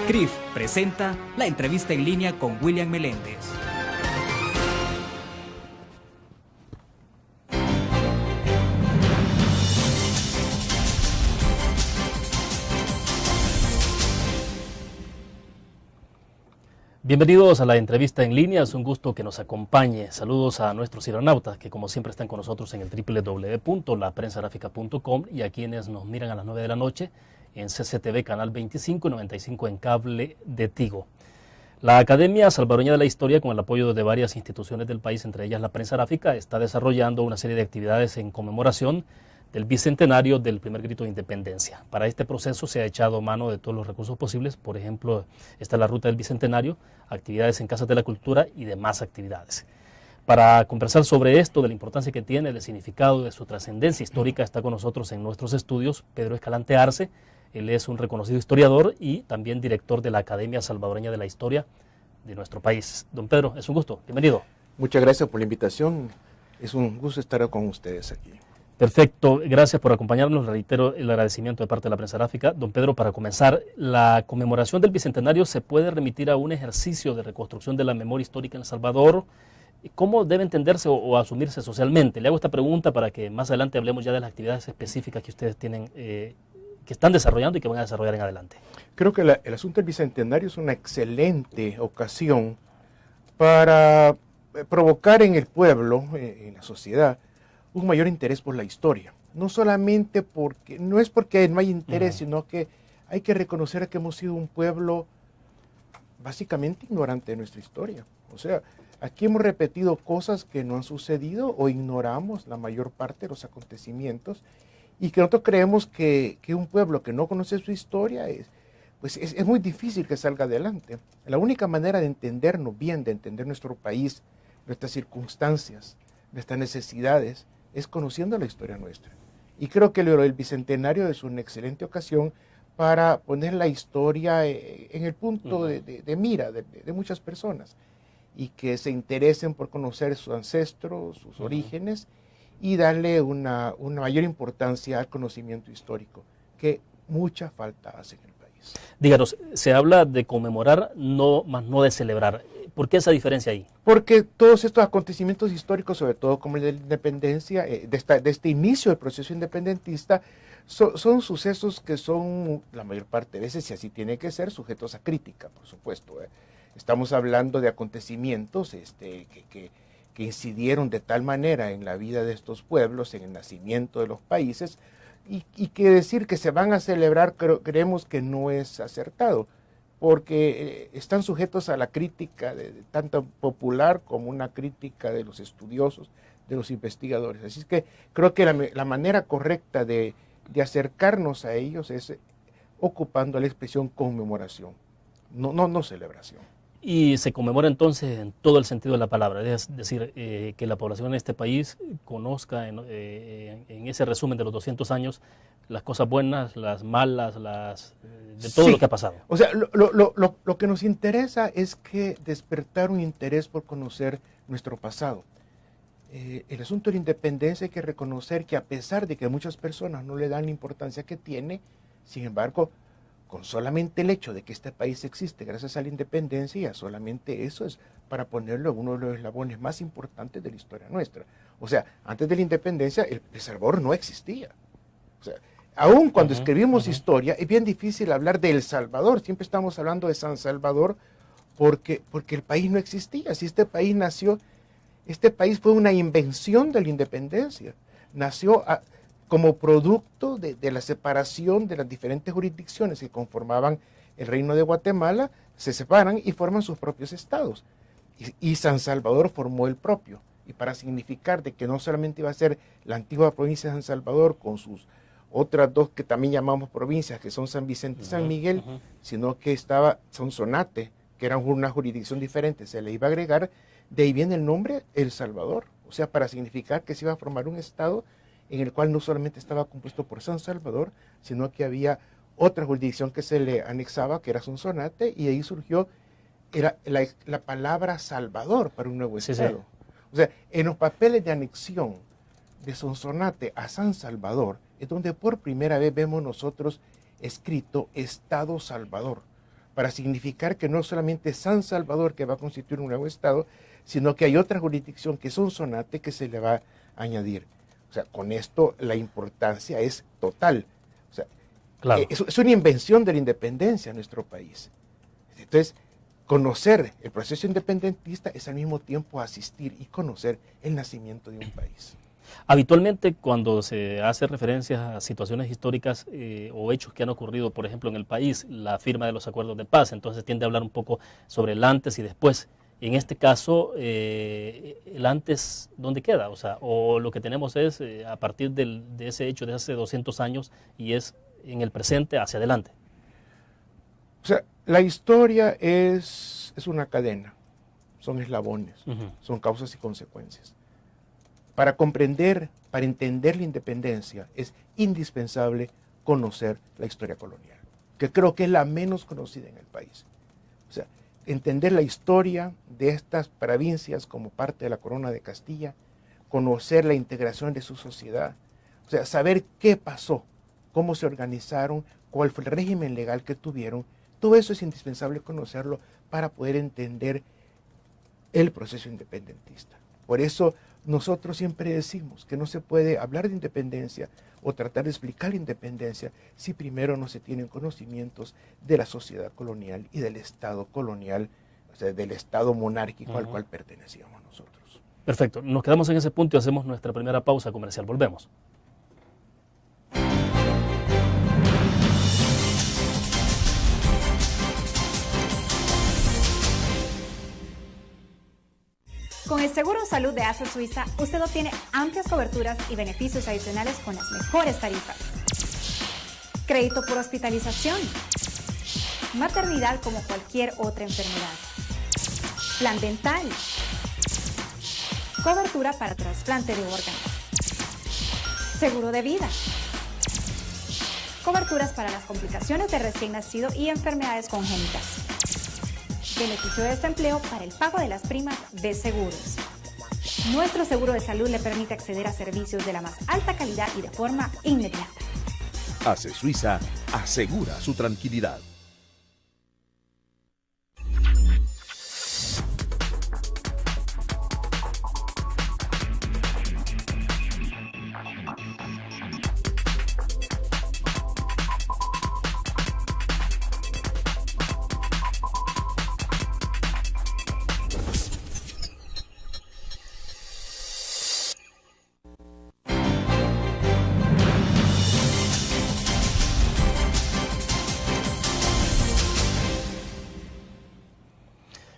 CRIF presenta la entrevista en línea con William Meléndez. Bienvenidos a la entrevista en línea, es un gusto que nos acompañe. Saludos a nuestros cironautas que como siempre están con nosotros en el www.laprensagráfica.com y a quienes nos miran a las 9 de la noche en CCTV Canal 25 y 95 en cable de Tigo. La Academia Salvadoreña de la Historia, con el apoyo de varias instituciones del país, entre ellas la Prensa Gráfica, está desarrollando una serie de actividades en conmemoración del bicentenario del primer grito de independencia. Para este proceso se ha echado mano de todos los recursos posibles, por ejemplo, está la ruta del bicentenario, actividades en Casas de la Cultura y demás actividades. Para conversar sobre esto, de la importancia que tiene, del significado, de su trascendencia histórica, está con nosotros en nuestros estudios Pedro Escalante Arce. Él es un reconocido historiador y también director de la Academia Salvadoreña de la Historia de nuestro país. Don Pedro, es un gusto, bienvenido. Muchas gracias por la invitación, es un gusto estar con ustedes aquí. Perfecto, gracias por acompañarnos, reitero el agradecimiento de parte de la Prensa Gráfica. Don Pedro, para comenzar, la conmemoración del Bicentenario se puede remitir a un ejercicio de reconstrucción de la memoria histórica en El Salvador. ¿Cómo debe entenderse o asumirse socialmente? Le hago esta pregunta para que más adelante hablemos ya de las actividades específicas que ustedes tienen, que están desarrollando y que van a desarrollar en adelante. Creo que el asunto del Bicentenario es una excelente ocasión para provocar en el pueblo, en la sociedad, un mayor interés por la historia. No solamente porque, no es porque no hay interés, sino que hay que reconocer que hemos sido un pueblo básicamente ignorante de nuestra historia. O sea, aquí hemos repetido cosas que no han sucedido o ignoramos la mayor parte de los acontecimientos y que nosotros creemos que un pueblo que no conoce su historia es muy difícil que salga adelante. La única manera de entendernos bien, de entender nuestro país, nuestras circunstancias, nuestras necesidades, es conociendo la historia nuestra. Y creo que el Bicentenario es una excelente ocasión para poner la historia en el punto de mira de muchas personas y que se interesen por conocer sus ancestros, sus orígenes y darle una mayor importancia al conocimiento histórico, que mucha falta hace en el país. Díganos, se habla de conmemorar, más no de celebrar. ¿Por qué esa diferencia ahí? Porque todos estos acontecimientos históricos, sobre todo como el de la independencia, de este inicio del proceso independentista, son sucesos que son, la mayor parte de veces, y así tiene que ser, sujetos a crítica, por supuesto. Estamos hablando de acontecimientos que incidieron de tal manera en la vida de estos pueblos, en el nacimiento de los países, y que decir que se van a celebrar creemos que no es acertado, porque están sujetos a la crítica tanto popular como una crítica de los estudiosos, de los investigadores. Así es que creo que la manera correcta de acercarnos a ellos es ocupando la expresión conmemoración, no celebración. Y se conmemora entonces en todo el sentido de la palabra, es decir, que la población en este país conozca en ese resumen de los 200 años las cosas buenas, las malas, de todo lo que ha pasado. O sea, lo que nos interesa es que despertar un interés por conocer nuestro pasado. El asunto de la independencia hay que reconocer que a pesar de que muchas personas no le dan la importancia que tiene, sin embargo, con solamente el hecho de que este país existe gracias a la independencia, ya solamente eso es para ponerlo en uno de los eslabones más importantes de la historia nuestra. O sea, antes de la independencia, El Salvador no existía. O sea, aún cuando escribimos historia, es bien difícil hablar de El Salvador. Siempre estamos hablando de San Salvador porque el país no existía. Si este país nació, este país fue una invención de la independencia. Nació como producto de la separación de las diferentes jurisdicciones que conformaban el Reino de Guatemala, se separan y forman sus propios estados. Y San Salvador formó el propio. Y para significar de que no solamente iba a ser la antigua provincia de San Salvador con sus otras dos que también llamamos provincias, que son San Vicente y San Miguel, sino que estaba Sonsonate, que era una jurisdicción diferente, se le iba a agregar, de ahí viene el nombre El Salvador. O sea, para significar que se iba a formar un estado en el cual no solamente estaba compuesto por San Salvador, sino que había otra jurisdicción que se le anexaba, que era Sonsonate, y ahí surgió la palabra Salvador para un nuevo estado. O sea, en los papeles de anexión de Sonsonate a San Salvador, es donde por primera vez vemos nosotros escrito Estado Salvador. para significar que no solamente es San Salvador que va a constituir un nuevo estado, sino que hay otra jurisdicción que es un zonate que se le va a añadir. O sea, con esto la importancia es total. O sea, Claro. es una invención de la independencia en nuestro país. Entonces, conocer el proceso independentista es al mismo tiempo asistir y conocer el nacimiento de un país. Habitualmente cuando se hace referencia a situaciones históricas o hechos que han ocurrido, por ejemplo, en el país, la firma de los acuerdos de paz, entonces tiende a hablar un poco sobre el antes y después. En este caso, el antes, ¿dónde queda? O sea, o lo que tenemos es a partir de ese hecho de hace 200 años y es en el presente hacia adelante. O sea, la historia es una cadena, son eslabones, son causas y consecuencias. Para comprender, para entender la independencia, es indispensable conocer la historia colonial, que creo que es la menos conocida en el país. O sea, entender la historia de estas provincias como parte de la Corona de Castilla, conocer la integración de su sociedad, o sea, saber qué pasó, cómo se organizaron, cuál fue el régimen legal que tuvieron, todo eso es indispensable conocerlo para poder entender el proceso independentista. Por eso nosotros siempre decimos que no se puede hablar de independencia o tratar de explicar la independencia si primero no se tienen conocimientos de la sociedad colonial y del Estado colonial, o sea, del Estado monárquico al cual pertenecíamos nosotros. Perfecto, nos quedamos en ese punto y hacemos nuestra primera pausa comercial. Volvemos. Con el Seguro Salud de ASA Suiza, usted obtiene amplias coberturas y beneficios adicionales con las mejores tarifas. Crédito por hospitalización. Maternidad como cualquier otra enfermedad. Plan dental. Cobertura para trasplante de órganos. Seguro de vida. Coberturas para las complicaciones de recién nacido y enfermedades congénitas. Beneficio de desempleo para el pago de las primas de seguros. Nuestro seguro de salud le permite acceder a servicios de la más alta calidad y de forma inmediata. ASE Suiza asegura su tranquilidad.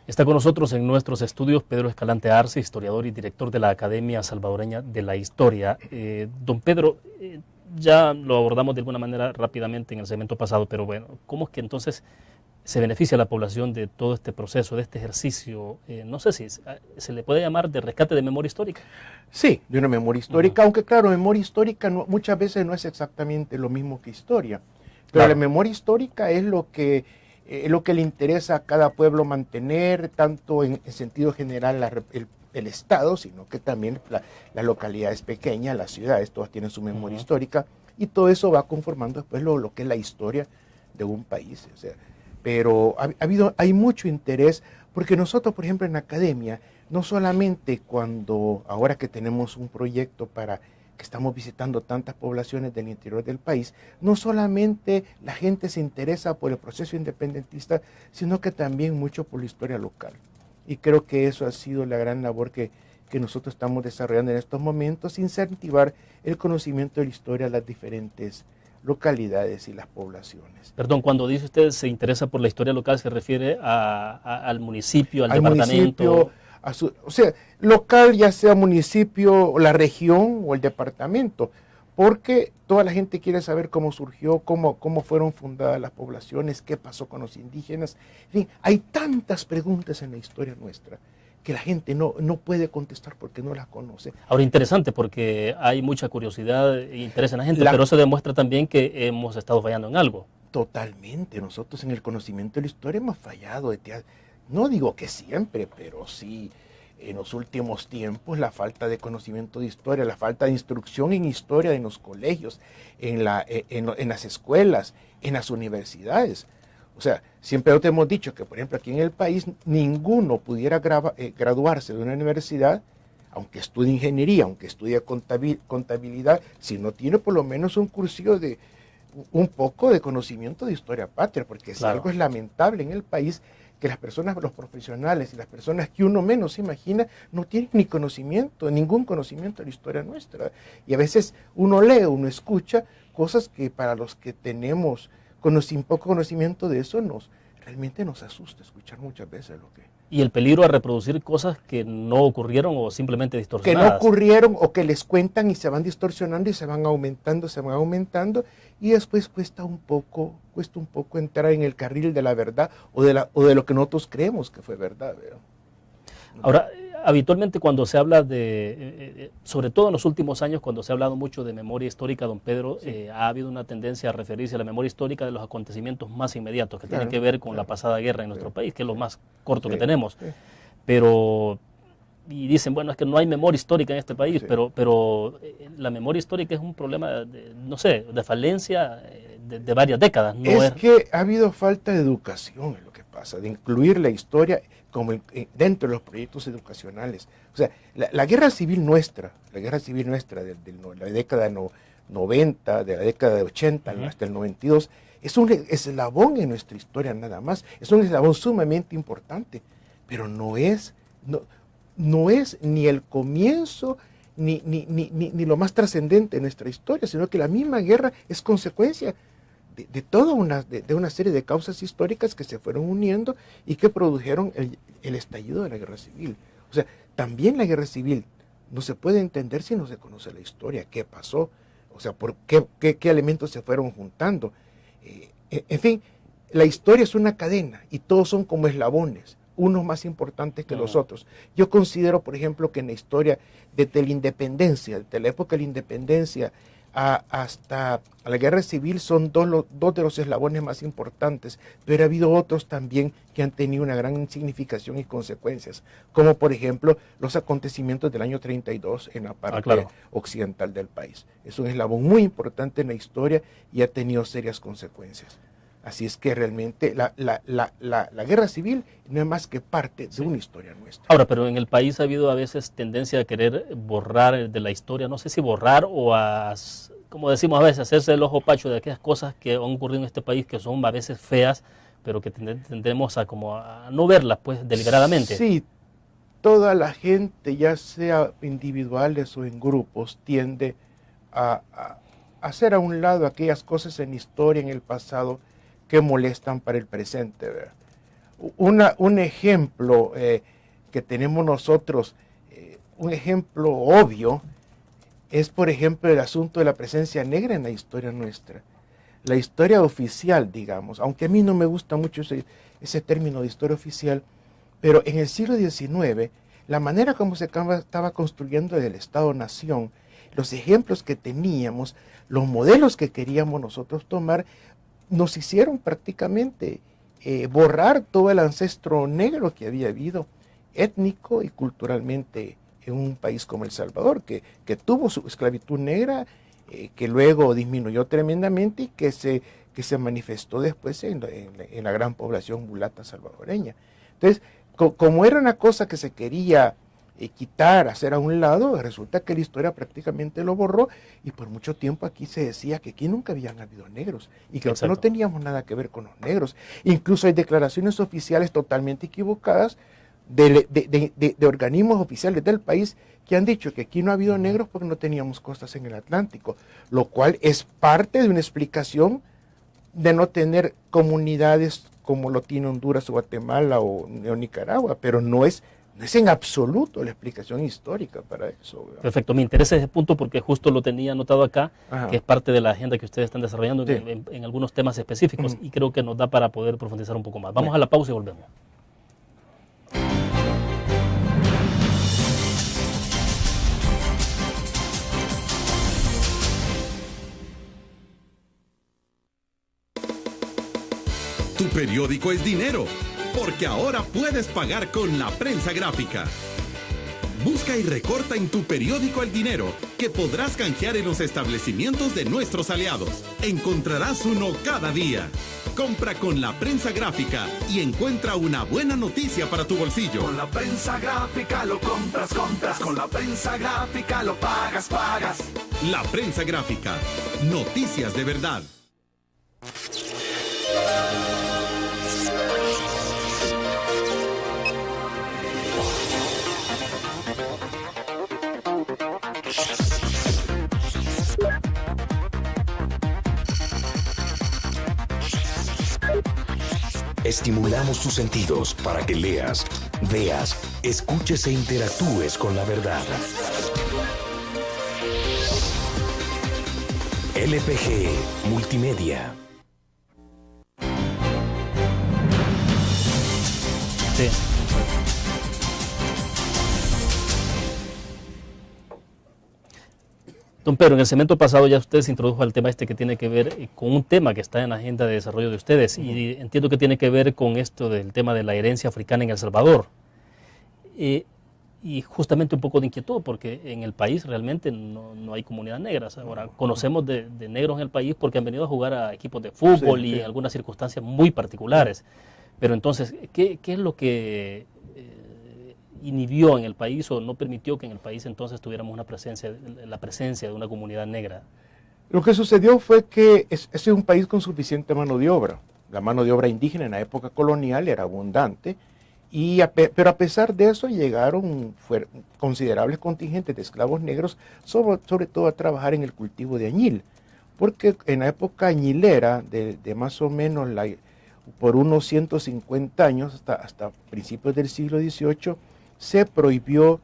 Está con nosotros en nuestros estudios Pedro Escalante Arce, historiador y director de la Academia Salvadoreña de la Historia. Don Pedro, ya lo abordamos de alguna manera rápidamente en el segmento pasado, pero bueno, ¿cómo es que entonces se beneficia a la población de todo este proceso, de este ejercicio? No sé si se le puede llamar de rescate de memoria histórica. Sí, de una memoria histórica, aunque claro, memoria histórica muchas veces no es exactamente lo mismo que historia, pero la memoria histórica es lo que le interesa a cada pueblo mantener, tanto en sentido general el Estado, sino que también la localidad es pequeña, las ciudades, todas tienen su memoria histórica, y todo eso va conformando después lo que es la historia de un país. O sea, pero hay mucho interés, porque nosotros, por ejemplo, en la academia, no solamente ahora que tenemos un proyecto que estamos visitando tantas poblaciones del interior del país, no solamente la gente se interesa por el proceso independentista, sino que también mucho por la historia local. Y creo que eso ha sido la gran labor que nosotros estamos desarrollando en estos momentos, incentivar el conocimiento de la historia a las diferentes localidades y las poblaciones. Perdón, cuando dice usted se interesa por la historia local, ¿se refiere al municipio, al departamento? Municipio, o sea, local, ya sea municipio, la región o el departamento, porque toda la gente quiere saber cómo surgió, cómo fueron fundadas las poblaciones, qué pasó con los indígenas. En fin, hay tantas preguntas en la historia nuestra que la gente no puede contestar porque no las conoce. Ahora, interesante, porque hay mucha curiosidad e interés en la gente, pero eso demuestra también que hemos estado fallando en algo. Totalmente, nosotros en el conocimiento de la historia hemos fallado. No digo que siempre, pero sí en los últimos tiempos la falta de conocimiento de historia, la falta de instrucción en historia en los colegios, en las escuelas, en las universidades. O sea, siempre te hemos dicho que, por ejemplo, aquí en el país ninguno pudiera graduarse de una universidad, aunque estudie ingeniería, aunque estudie contabilidad, si no tiene por lo menos un cursillo de un poco de conocimiento de historia patria, porque si algo es lamentable en el país, que las personas, los profesionales y las personas que uno menos se imagina, no tienen ni conocimiento, ningún conocimiento de la historia nuestra. Y a veces uno lee, uno escucha cosas que para los que tenemos poco conocimiento de eso, realmente nos asusta escuchar muchas veces lo que... Y el peligro de reproducir cosas que no ocurrieron o simplemente distorsionadas. Que no ocurrieron o que les cuentan y se van distorsionando y se van aumentando y después cuesta un poco entrar en el carril de la verdad o de lo que nosotros creemos que fue verdad, ¿verdad? Ahora, habitualmente cuando se habla sobre todo en los últimos años, cuando se ha hablado mucho de memoria histórica, don Pedro, sí, ha habido una tendencia a referirse a la memoria histórica de los acontecimientos más inmediatos, que tienen que ver con la pasada guerra en nuestro país, que es lo más corto que tenemos. Sí. Pero, y dicen, bueno, es que no hay memoria histórica en este país, pero la memoria histórica es un problema, de falencia de varias décadas. Es que ha habido falta de educación en lo que pasa, de incluir la historia como dentro de los proyectos educacionales. O sea, la guerra civil nuestra de la década 90, de la década de 80 hasta el 92, es un eslabón en nuestra historia nada más, es un eslabón sumamente importante, pero no es ni el comienzo ni lo más trascendente de nuestra historia, sino que la misma guerra es consecuencia de toda una serie de causas históricas que se fueron uniendo y que produjeron el estallido de la guerra civil. O sea, también la guerra civil no se puede entender si no se conoce la historia, qué pasó, o sea, por qué elementos se fueron juntando. En fin, la historia es una cadena y todos son como eslabones, unos más importantes que los otros. Yo considero, por ejemplo, que en la historia desde la independencia, desde la época de la independencia hasta la guerra civil son dos de los eslabones más importantes, pero ha habido otros también que han tenido una gran significación y consecuencias, como por ejemplo los acontecimientos del año 32 en la parte occidental del país. Es un eslabón muy importante en la historia y ha tenido serias consecuencias. Así es que realmente la guerra civil no es más que parte de una historia nuestra. Ahora, pero en el país ha habido a veces tendencia a querer borrar de la historia, no sé si borrar o como decimos a veces, hacerse el ojo pacho de aquellas cosas que han ocurrido en este país que son a veces feas, pero que tendemos a no verlas pues deliberadamente. Sí, toda la gente, ya sea individuales o en grupos, tiende a hacer a un lado aquellas cosas en historia, en el pasado, que molestan para el presente, ¿verdad? Un ejemplo que tenemos nosotros, un ejemplo obvio, es por ejemplo el asunto de la presencia negra en la historia nuestra. La historia oficial, digamos, aunque a mí no me gusta mucho ese término de historia oficial, pero en el siglo XIX, la manera como se estaba construyendo el Estado-Nación, los ejemplos que teníamos, los modelos que queríamos nosotros tomar, nos hicieron prácticamente borrar todo el ancestro negro que había habido, étnico y culturalmente en un país como El Salvador, que tuvo su esclavitud negra, que luego disminuyó tremendamente y que se manifestó después en la gran población mulata salvadoreña. Entonces, como era una cosa que se quería quitar, hacer a un lado, resulta que la historia prácticamente lo borró y por mucho tiempo aquí se decía que aquí nunca habían habido negros y que no teníamos nada que ver con los negros. Incluso hay declaraciones oficiales totalmente equivocadas de organismos oficiales del país que han dicho que aquí no ha habido negros porque no teníamos costas en el Atlántico, lo cual es parte de una explicación de no tener comunidades como lo tiene Honduras o Guatemala o Nicaragua, pero no es en absoluto la explicación histórica para eso, ¿verdad? Perfecto, me interesa ese punto porque justo lo tenía anotado acá, que es parte de la agenda que ustedes están desarrollando en algunos temas específicos y creo que nos da para poder profundizar un poco más. Vamos a la pausa y volvemos. Tu periódico es dinero, porque ahora puedes pagar con la prensa gráfica. Busca y recorta en tu periódico El Dinero, que podrás canjear en los establecimientos de nuestros aliados. Encontrarás uno cada día. Compra con la prensa gráfica y encuentra una buena noticia para tu bolsillo. Con la prensa gráfica lo compras, compras. Con la prensa gráfica lo pagas, pagas. La prensa gráfica. Noticias de verdad. Estimulamos tus sentidos para que leas, veas, escuches e interactúes con la verdad. LPG Multimedia. Sí. Don Pedro, en el segmento pasado ya usted se introdujo al tema este que tiene que ver con un tema que está en la agenda de desarrollo de ustedes, y entiendo que tiene que ver con esto del tema de la herencia africana en El Salvador. Y justamente un poco de inquietud, porque en el país realmente no hay comunidad negra. Ahora, conocemos de negros en el país porque han venido a jugar a equipos de fútbol y en algunas circunstancias muy particulares. Pero entonces, ¿qué es lo que inhibió en el país o no permitió que en el país entonces tuviéramos la presencia de una comunidad negra? Lo que sucedió fue que es un país con suficiente mano de obra. La mano de obra indígena en la época colonial era abundante, pero a pesar de eso llegaron considerables contingentes de esclavos negros, sobre todo a trabajar en el cultivo de añil, porque en la época añilera, de más o menos por unos 150 años, hasta principios del siglo XVIII, se prohibió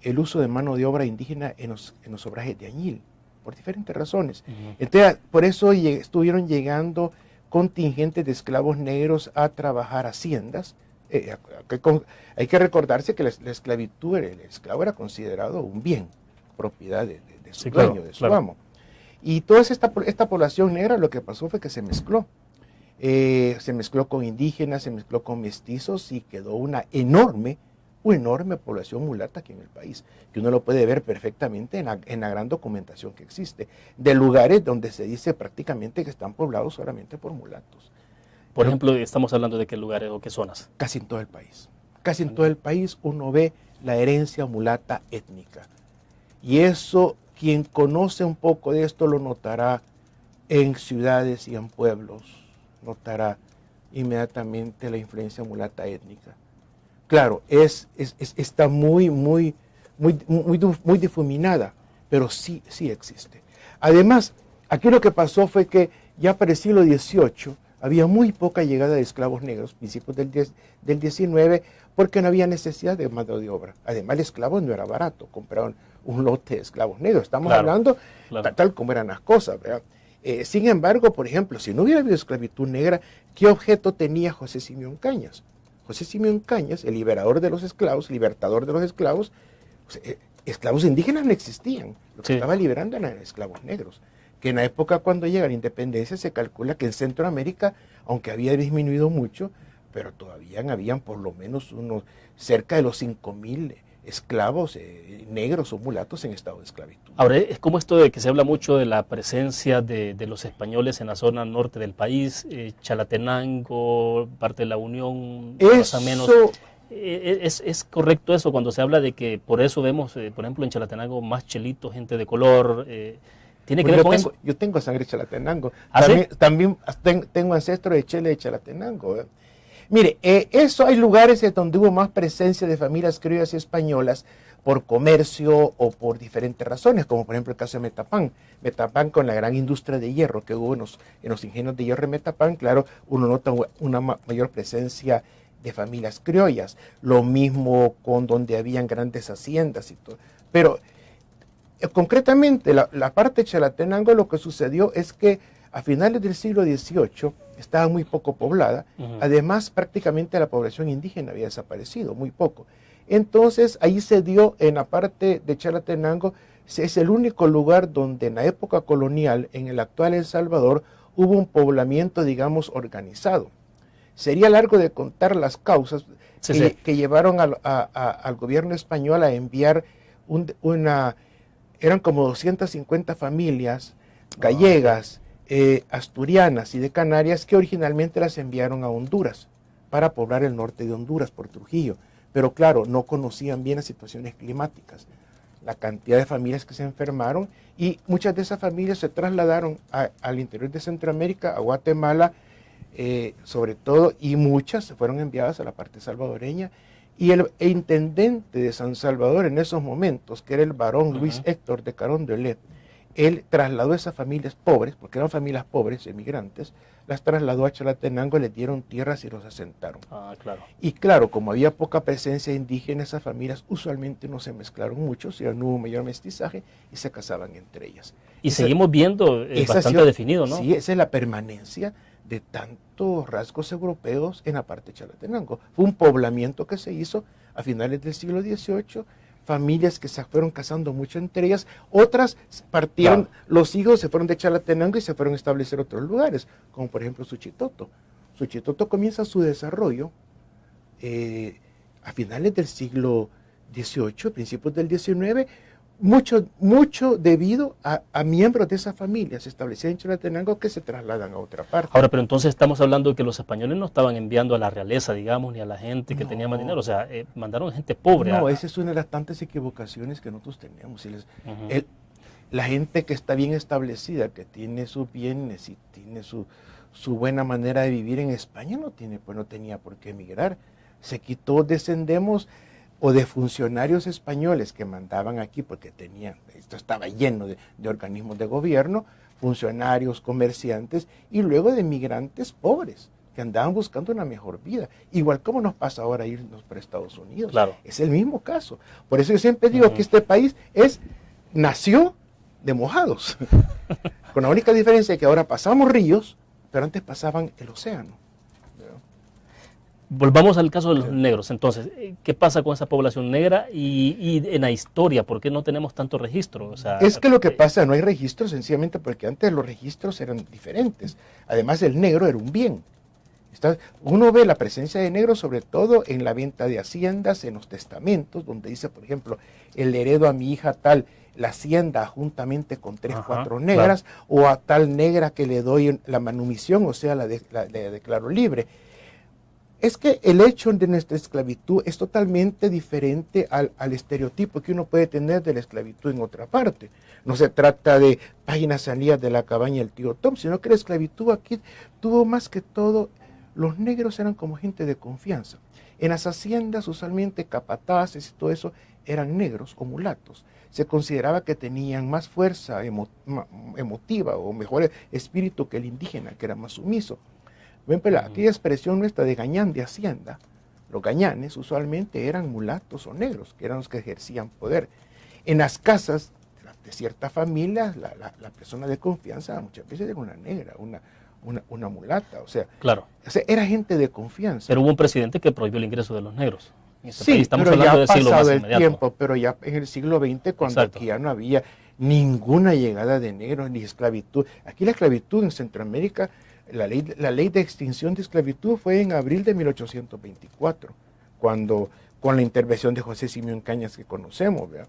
el uso de mano de obra indígena en los obrajes de añil, por diferentes razones. Entonces, por eso estuvieron llegando contingentes de esclavos negros a trabajar haciendas. Hay que recordarse que la esclavitud, el esclavo era considerado un bien, propiedad de su dueño, de su amo. Y toda esta población negra, lo que pasó fue que se mezcló. Se mezcló con indígenas, se mezcló con mestizos y quedó una enorme población mulata aquí en el país, que uno lo puede ver perfectamente en la gran documentación que existe, de lugares donde se dice prácticamente que están poblados solamente por mulatos. Por ejemplo, estamos hablando de qué lugares o qué zonas. Casi en todo el país. Casi en todo el país uno ve la herencia mulata étnica. Y eso, quien conoce un poco de esto lo notará en ciudades y en pueblos, notará inmediatamente la influencia mulata étnica. Claro, está muy difuminada, pero sí existe. Además, aquí lo que pasó fue que ya para el siglo XVIII había muy poca llegada de esclavos negros, principios del XIX, porque no había necesidad de mano de obra. Además, el esclavo no era barato, compraron un lote de esclavos negros. Estamos hablando tal como eran las cosas, ¿verdad? Sin embargo, por ejemplo, si no hubiera habido esclavitud negra, ¿qué objeto tenía José Simeón Cañas? José Simeón Cañas, el liberador de los esclavos, libertador de los esclavos, esclavos indígenas no existían. Lo que estaba liberando eran esclavos negros. Que en la época cuando llega la independencia se calcula que en Centroamérica, aunque había disminuido mucho, pero todavía habían por lo menos cerca de los 5,000 esclavos negros o mulatos en estado de esclavitud. Ahora, es como esto de que se habla mucho de la presencia de los españoles en la zona norte del país, Chalatenango, parte de la Unión, más o menos. ¿Es correcto eso cuando se habla de que por eso vemos, por ejemplo, en Chalatenango más chelitos, gente de color? ¿Tiene que ver con eso? Yo tengo sangre de Chalatenango. ¿Ah, también tengo ancestros de Chele de Chalatenango. Mire, hay lugares donde hubo más presencia de familias criollas y españolas por comercio o por diferentes razones, como por ejemplo el caso de Metapán. Metapán, con la gran industria de hierro que hubo en los ingenios de hierro de Metapán, claro, uno nota una mayor presencia de familias criollas. Lo mismo con donde habían grandes haciendas y todo. Pero concretamente, la parte de Chalatenango, lo que sucedió es que a finales del siglo XVIII estaba muy poco poblada. Además, prácticamente la población indígena había desaparecido, muy poco. Entonces, ahí se dio, en la parte de Chalatenango, es el único lugar donde en la época colonial, en el actual El Salvador, hubo un poblamiento, digamos, organizado. Sería largo de contar las causas. que llevaron al gobierno español a enviar eran como 250 familias gallegas, asturianas y de Canarias que originalmente las enviaron a Honduras para poblar el norte de Honduras por Trujillo. Pero claro, no conocían bien las situaciones climáticas, la cantidad de familias que se enfermaron, y muchas de esas familias se trasladaron al interior de Centroamérica, a Guatemala, sobre todo, y muchas se fueron enviadas a la parte salvadoreña. Y el intendente de San Salvador en esos momentos, que era el barón Luis Héctor de Carondelet, él trasladó a esas familias pobres, porque eran familias pobres, emigrantes, las trasladó a Chalatenango, les dieron tierras y los asentaron. Claro. Y claro, como había poca presencia indígena, esas familias usualmente no se mezclaron mucho, sino no hubo mayor mestizaje y se casaban entre ellas. Y seguimos viendo bastante definido, ¿no? Sí, esa es la permanencia de tantos rasgos europeos en la parte de Chalatenango. Fue un poblamiento que se hizo a finales del siglo XVIII, familias que se fueron casando mucho entre ellas, otras partieron, los hijos se fueron de Chalatenango y se fueron a establecer otros lugares, como por ejemplo Suchitoto. Suchitoto comienza su desarrollo a finales del siglo XVIII, principios del XIX, mucho debido a miembros de esa familia se establecían en Chalatenango que se trasladan a otra parte. Ahora, pero entonces estamos hablando de que los españoles no estaban enviando a la realeza, digamos, ni a la gente que tenía más dinero, o sea, mandaron gente pobre. No, esa es una de las tantas equivocaciones que nosotros tenemos. La gente que está bien establecida, que tiene sus bienes y tiene su buena manera de vivir en España, no tenía por qué emigrar. Descendemos o de funcionarios españoles que mandaban aquí porque esto estaba lleno de organismos de gobierno, funcionarios, comerciantes, y luego de migrantes pobres que andaban buscando una mejor vida, igual como nos pasa ahora irnos para Estados Unidos. Claro. Es el mismo caso. Por eso yo siempre digo que este país nació de mojados, con la única diferencia que ahora pasamos ríos, pero antes pasaban el océano. Volvamos al caso de los negros. Entonces, ¿qué pasa con esa población negra y en la historia? ¿Por qué no tenemos tanto registro? O sea, es que lo que pasa, no hay registro sencillamente porque antes los registros eran diferentes. Además, el negro era un bien. Uno ve la presencia de negros sobre todo en la venta de haciendas, en los testamentos, donde dice, por ejemplo, el heredo a mi hija tal, la hacienda juntamente con 3, 4 negras, o a tal negra que le doy la manumisión, o sea, la declaro libre. Es que el hecho de nuestra esclavitud es totalmente diferente al estereotipo que uno puede tener de la esclavitud en otra parte. No se trata de páginas salidas de la cabaña del tío Tom, sino que la esclavitud aquí tuvo más que todo, los negros eran como gente de confianza. En las haciendas usualmente capataces y todo eso eran negros o mulatos. Se consideraba que tenían más fuerza emotiva o mejor espíritu que el indígena, que era más sumiso. Aquella expresión nuestra de gañán de hacienda, los gañanes usualmente eran mulatos o negros, que eran los que ejercían poder. En las casas de ciertas familias, la persona de confianza muchas veces era una negra, una mulata, o sea, era gente de confianza. Pero hubo un presidente que prohibió el ingreso de los negros. Sí, pero ya ha pasado el tiempo, pero ya en el siglo XX, cuando aquí ya no había ninguna llegada de negros ni esclavitud. Aquí la esclavitud en Centroamérica, la ley de extinción de esclavitud fue en abril de 1824, con la intervención de José Simeón Cañas que conocemos, ¿verdad?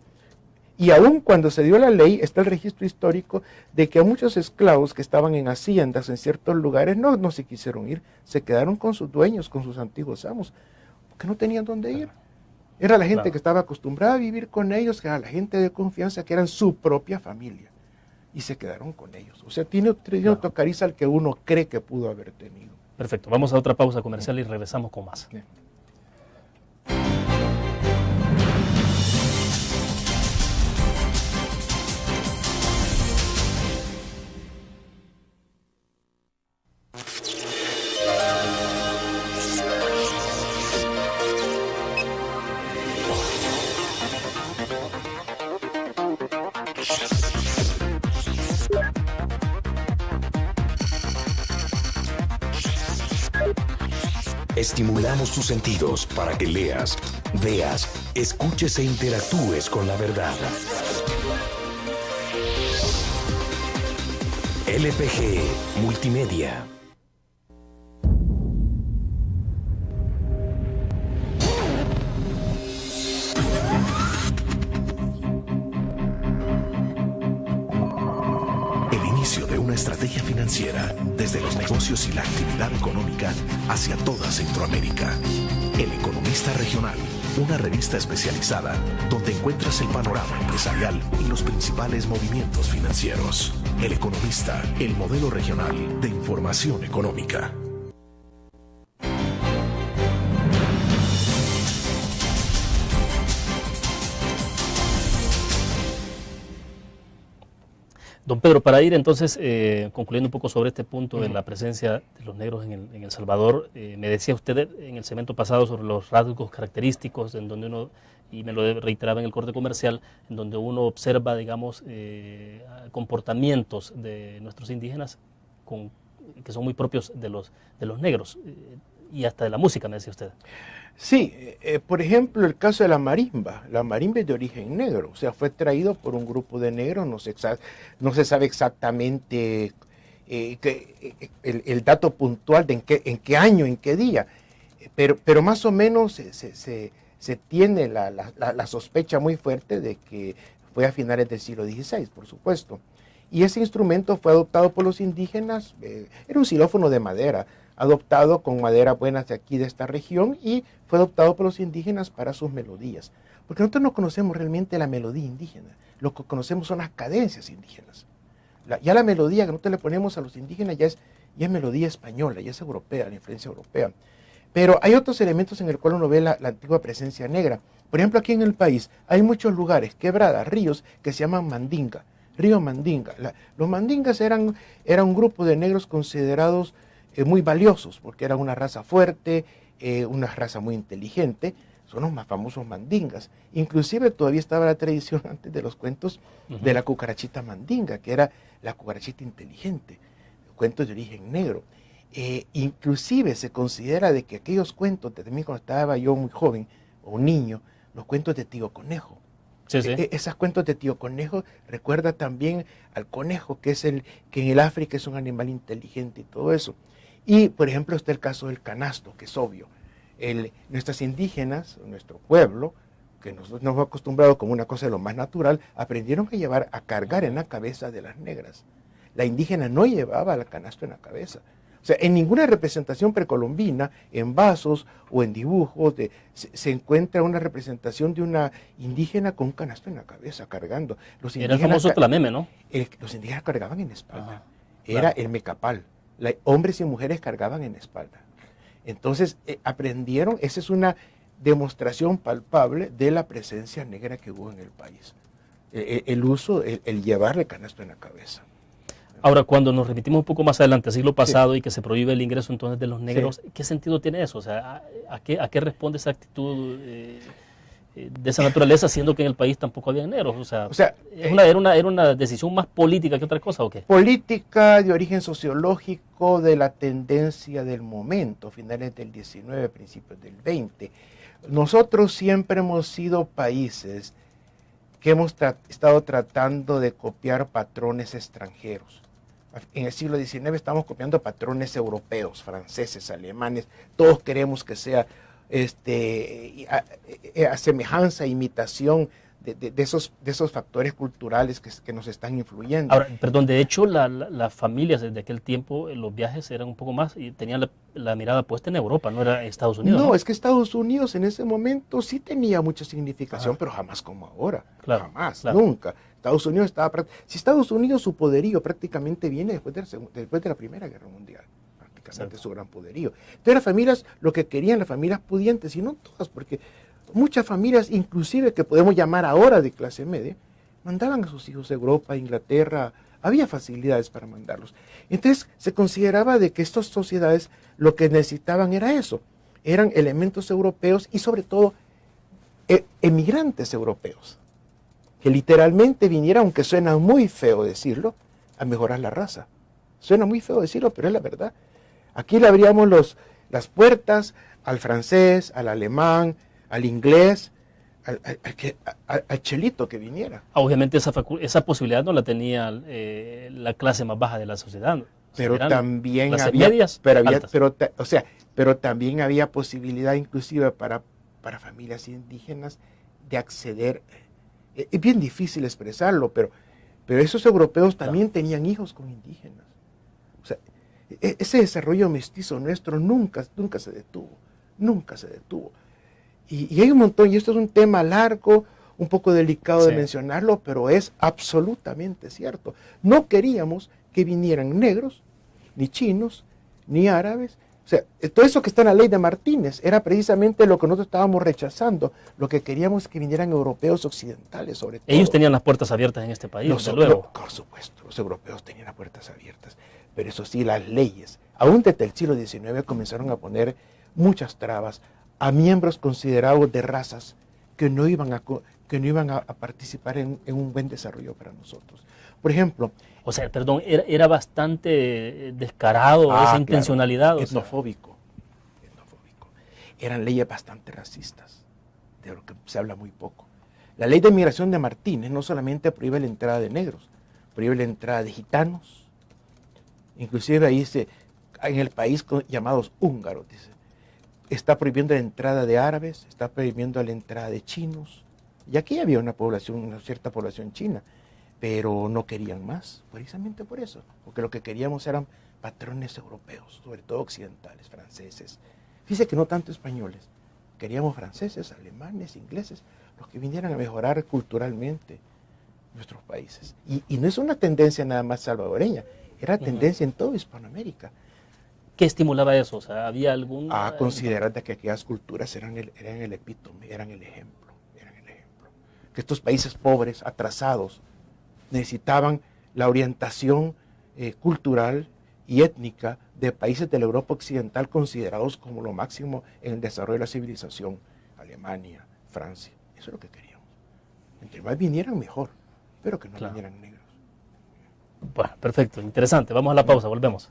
Y aún cuando se dio la ley, está el registro histórico de que a muchos esclavos que estaban en haciendas en ciertos lugares no se quisieron ir, se quedaron con sus dueños, con sus antiguos amos, porque no tenían dónde ir. Era la gente que estaba acostumbrada a vivir con ellos, que era la gente de confianza, que eran su propia familia. Y se quedaron con ellos. O sea, tiene otro cariz al que uno cree que pudo haber tenido. Perfecto. Vamos a otra pausa comercial y regresamos con más. Bien. Estimulamos tus sentidos para que leas, veas, escuches e interactúes con la verdad. LPG Multimedia. estrategia financiera desde los negocios y la actividad económica hacia toda Centroamérica. El Economista Regional, una revista especializada donde encuentras el panorama empresarial y los principales movimientos financieros. El Economista, el modelo regional de información económica. Don Pedro, para ir entonces concluyendo un poco sobre este punto de la presencia de los negros en El Salvador, me decía usted en el segmento pasado sobre los rasgos característicos en donde uno, y me lo reiteraba en el corte comercial, en donde uno observa, digamos, comportamientos de nuestros indígenas que son muy propios de los negros, y hasta de la música, me decía usted. Sí, por ejemplo, el caso de la marimba. La marimba es de origen negro, o sea, fue traído por un grupo de negros, no se sabe exactamente el dato puntual de en qué año, en qué día, pero más o menos se tiene la sospecha muy fuerte de que fue a finales del siglo XVI, por supuesto. Y ese instrumento fue adoptado por los indígenas, era un xilófono de madera, adoptado con madera buenas de aquí de esta región, y fue adoptado por los indígenas para sus melodías. Porque nosotros no conocemos realmente la melodía indígena, lo que conocemos son las cadencias indígenas. Ya la melodía que nosotros le ponemos a los indígenas ya es melodía española, ya es europea, la influencia europea. Pero hay otros elementos en el cual uno ve la antigua presencia negra. Por ejemplo, aquí en el país hay muchos lugares, quebradas, ríos, que se llaman mandinga, río Mandinga. Los mandingas eran un grupo de negros considerados muy valiosos, porque era una raza fuerte, una raza muy inteligente. Son los más famosos mandingas. Inclusive todavía estaba la tradición antes de los cuentos de la cucarachita mandinga, que era la cucarachita inteligente, cuentos de origen negro. Inclusive se considera de que aquellos cuentos, también cuando estaba yo muy joven, o niño, los cuentos de Tío Conejo. Sí, sí. Esos cuentos de Tío Conejo recuerda también al conejo, que en el África es un animal inteligente y todo eso. Y, por ejemplo, está el caso del canasto, que es obvio. Nuestras indígenas, nuestro pueblo, que nosotros nos hemos acostumbrado como una cosa de lo más natural, aprendieron a cargar en la cabeza de las negras. La indígena no llevaba el canasto en la cabeza. O sea, en ninguna representación precolombina, en vasos o en dibujos, se encuentra una representación de una indígena con un canasto en la cabeza, cargando. Era el famoso tlameme, ¿no? Los indígenas cargaban en espalda. Ajá, era el mecapal. Hombres y mujeres cargaban en espalda. Entonces, aprendieron, esa es una demostración palpable de la presencia negra que hubo en el país. El uso, el llevarle canasto en la cabeza. Ahora, cuando nos remitimos un poco más adelante, al siglo pasado, y que se prohíbe el ingreso entonces de los negros, ¿qué sentido tiene eso? O sea, ¿a qué responde esa actitud de esa naturaleza, siendo que en el país tampoco había negros? O sea ¿era una decisión más política que otra cosa o qué? Política de origen sociológico, de la tendencia del momento, finales del 19, principios del 20. Nosotros siempre hemos sido países que hemos estado tratando de copiar patrones extranjeros. En el siglo XIX estamos copiando patrones europeos, franceses, alemanes. Todos queremos que sea a semejanza, imitación de esos factores culturales que nos están influyendo. Ahora, perdón, de hecho, las familias desde aquel tiempo, los viajes eran un poco más, y tenían la mirada puesta en Europa, no era Estados Unidos. No, es que Estados Unidos en ese momento sí tenía mucha significación, pero jamás como ahora. Claro, jamás, claro. Nunca. Estados Unidos estaba... Si Estados Unidos, su poderío prácticamente viene después de la Primera Guerra Mundial. Prácticamente su gran poderío. Entonces las familias, lo que querían las familias pudientes, y no todas, porque muchas familias, inclusive que podemos llamar ahora de clase media, mandaban a sus hijos a Europa, a Inglaterra, había facilidades para mandarlos. Entonces se consideraba de que estas sociedades lo que necesitaban era eso, eran elementos europeos y sobre todo emigrantes europeos, que literalmente vinieran, aunque suena muy feo decirlo, a mejorar la raza. Suena muy feo decirlo, pero es la verdad. Aquí le abríamos las puertas al francés, al alemán, al inglés, al chelito que viniera. Obviamente esa posibilidad no la tenía la clase más baja de la sociedad, ¿no? Pero también pero también había posibilidad inclusive para familias indígenas de acceder. Es bien difícil expresarlo, pero Pero esos europeos también tenían hijos con indígenas. O sea, ese desarrollo mestizo nuestro nunca se detuvo, nunca se detuvo. Y hay un montón, y esto es un tema largo, un poco delicado de mencionarlo, pero es absolutamente cierto. No queríamos que vinieran negros, ni chinos, ni árabes. O sea, todo eso que está en la ley de Martínez era precisamente lo que nosotros estábamos rechazando. Lo que queríamos que vinieran europeos occidentales, sobre todo. Ellos tenían las puertas abiertas en este país, desde luego. Por supuesto, los europeos tenían las puertas abiertas. Pero eso sí, las leyes, aún desde el siglo XIX, comenzaron a poner muchas trabas a miembros considerados de razas que no iban a participar en un buen desarrollo para nosotros. Por ejemplo... O sea, perdón, era bastante descarado esa intencionalidad. Claro, etnofóbico. Eran leyes bastante racistas, de lo que se habla muy poco. La ley de migración de Martínez no solamente prohíbe la entrada de negros, prohíbe la entrada de gitanos, inclusive ahí dice, en el país llamados húngaros, dice, está prohibiendo la entrada de árabes, está prohibiendo la entrada de chinos. Y aquí había una cierta población china, pero no querían más, precisamente por eso, porque lo que queríamos eran patrones europeos, sobre todo occidentales, franceses. Fíjese que no tanto españoles, queríamos franceses, alemanes, ingleses, los que vinieran a mejorar culturalmente nuestros países. Y no es una tendencia nada más salvadoreña, era tendencia en toda Hispanoamérica. ¿Qué estimulaba eso? O sea, ¿había algún...? Considerar de que aquellas culturas eran el epítome, eran el ejemplo. Que estos países pobres, atrasados, necesitaban la orientación cultural y étnica de países de la Europa occidental considerados como lo máximo en el desarrollo de la civilización. Alemania, Francia, eso es lo que queríamos. Entre más vinieran mejor, pero que no vinieran negros. Bueno, perfecto, interesante. Vamos a la pausa, volvemos.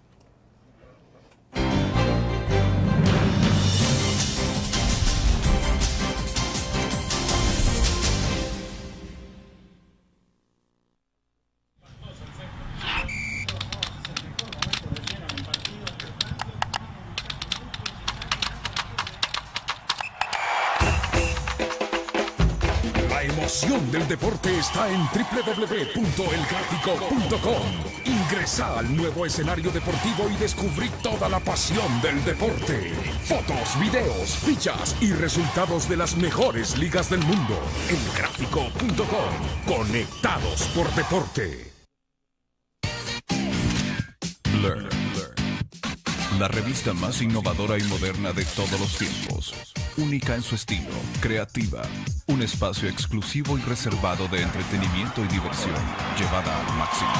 La emoción del deporte está en www.elgráfico.com. Ingresa al nuevo escenario deportivo y descubrí toda la pasión del deporte. Fotos, videos, fichas y resultados de las mejores ligas del mundo. Elgráfico.com. Conectados por deporte. Blur. La revista más innovadora y moderna de todos los tiempos. Única en su estilo, creativa. Un espacio exclusivo y reservado de entretenimiento y diversión, llevada al máximo.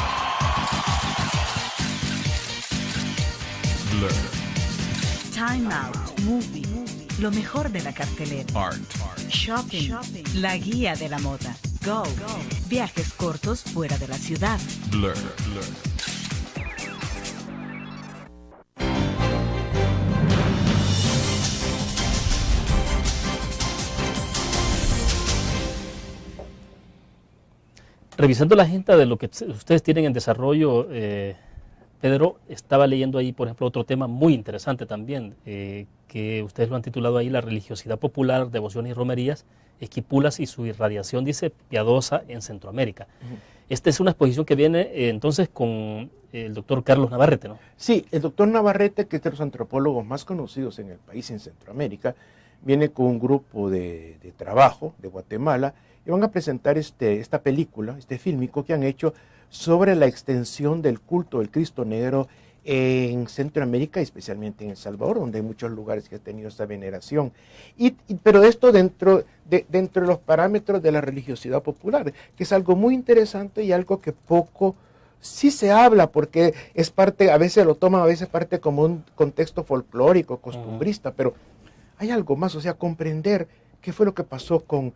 Blur. Time Out, Movie, lo mejor de la cartelera. Art. Shopping, la guía de la moda. Go, viajes cortos fuera de la ciudad. Blur. Revisando la agenda de lo que ustedes tienen en desarrollo, Pedro, estaba leyendo ahí, por ejemplo, otro tema muy interesante también, que ustedes lo han titulado ahí, la religiosidad popular, devociones y romerías, esquipulas y su irradiación, dice, piadosa en Centroamérica. Esta es una exposición que viene entonces con el doctor Carlos Navarrete, ¿no? Sí, el doctor Navarrete, que es de los antropólogos más conocidos en el país, en Centroamérica, viene con un grupo de trabajo de Guatemala y van a presentar esta película, este fílmico que han hecho sobre la extensión del culto del Cristo Negro en Centroamérica, especialmente en El Salvador, donde hay muchos lugares que han tenido esta veneración. Pero esto dentro de los parámetros de la religiosidad popular, que es algo muy interesante y algo que poco sí se habla, porque es parte, a veces lo toman, a veces parte como un contexto folclórico, costumbrista, pero hay algo más, o sea, comprender qué fue lo que pasó con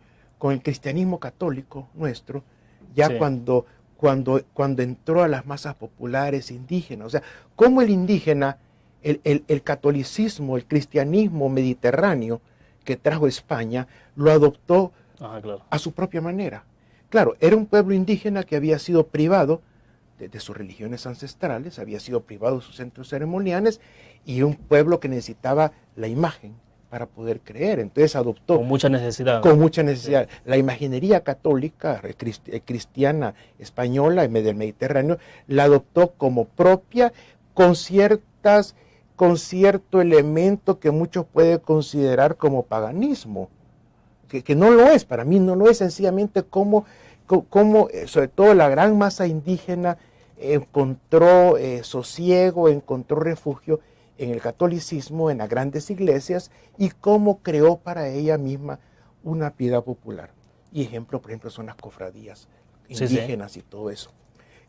el cristianismo católico nuestro, ya cuando entró a las masas populares indígenas. O sea, cómo el indígena, el catolicismo, el cristianismo mediterráneo que trajo España, lo adoptó a su propia manera. Claro, era un pueblo indígena que había sido privado de sus religiones ancestrales, había sido privado de sus centros ceremoniales, y un pueblo que necesitaba la imagen para poder creer. Entonces adoptó... Con mucha necesidad. Con mucha necesidad. Sí. La imaginería católica, cristiana, española, del Mediterráneo, la adoptó como propia, con cierto elemento que muchos pueden considerar como paganismo, que no lo es, para mí no lo es, sencillamente como sobre todo la gran masa indígena encontró sosiego, encontró refugio en el catolicismo, en las grandes iglesias, y cómo creó para ella misma una piedad popular. Y ejemplo, por ejemplo, son las cofradías indígenas, sí, sí, y todo eso.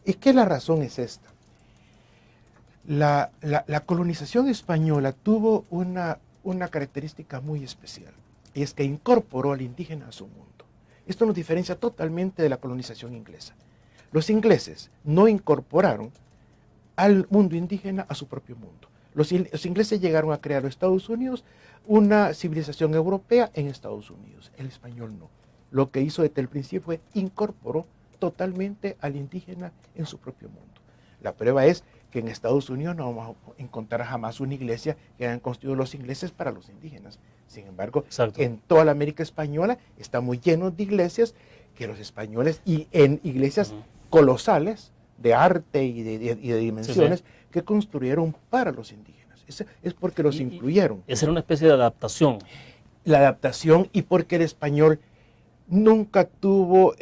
¿Y qué la razón es esta? La colonización española tuvo una característica muy especial, y es que incorporó al indígena a su mundo. Esto nos diferencia totalmente de la colonización inglesa. Los ingleses no incorporaron al mundo indígena a su propio mundo. Los ingleses llegaron a crear en Estados Unidos una civilización europea en Estados Unidos. El español no. Lo que hizo desde el principio fue incorporó totalmente al indígena en su propio mundo. La prueba es que en Estados Unidos no vamos a encontrar jamás una iglesia que hayan construido los ingleses para los indígenas. Sin embargo, exacto, en toda la América española estamos llenos de iglesias que los españoles, y en iglesias colosales de arte y de dimensiones, sí, sí, que construyeron para los indígenas. Es porque los incluyeron. Esa era una especie de adaptación. La adaptación, y porque el español nunca tuvo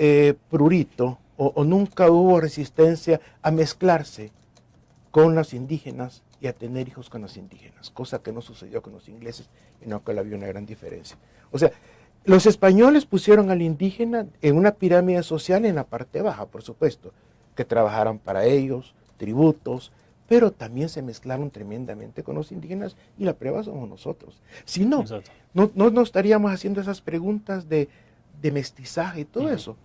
prurito o nunca hubo resistencia a mezclarse con los indígenas y a tener hijos con los indígenas, cosa que no sucedió con los ingleses, en lo cual había una gran diferencia. O sea, los españoles pusieron al indígena en una pirámide social en la parte baja, por supuesto, que trabajaran para ellos, tributos, pero también se mezclaron tremendamente con los indígenas, y la prueba somos nosotros. Si no, no estaríamos haciendo esas preguntas de mestizaje y todo eso,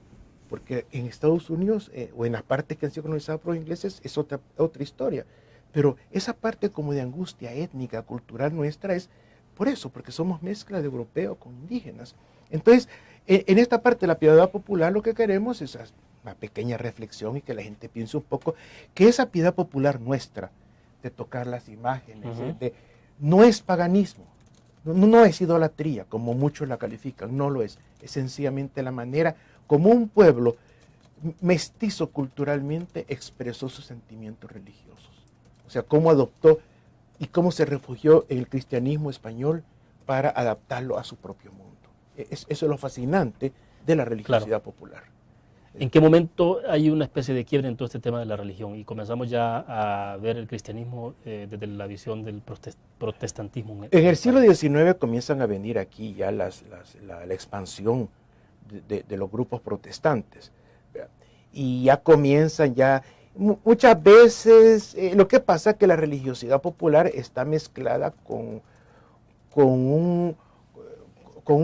porque en Estados Unidos, o en las partes que han sido colonizadas por los ingleses, es otra historia. Pero esa parte como de angustia étnica, cultural nuestra, es por eso, porque somos mezcla de europeo con indígenas. Entonces, en esta parte de la piedad popular lo que queremos es una pequeña reflexión, y que la gente piense un poco que esa piedad popular nuestra, de tocar las imágenes, no es paganismo, no es idolatría, como muchos la califican, no lo es. Es sencillamente la manera como un pueblo mestizo culturalmente expresó sus sentimientos religiosos. O sea, cómo adoptó y cómo se refugió en el cristianismo español para adaptarlo a su propio mundo. Eso es lo fascinante de la religiosidad popular. ¿En qué momento hay una especie de quiebre en todo este tema de la religión y comenzamos ya a ver el cristianismo desde la visión del protestantismo? En el siglo XIX comienzan a venir aquí ya la expansión de los grupos protestantes, y ya comienzan muchas veces, lo que pasa es que la religiosidad popular está mezclada con un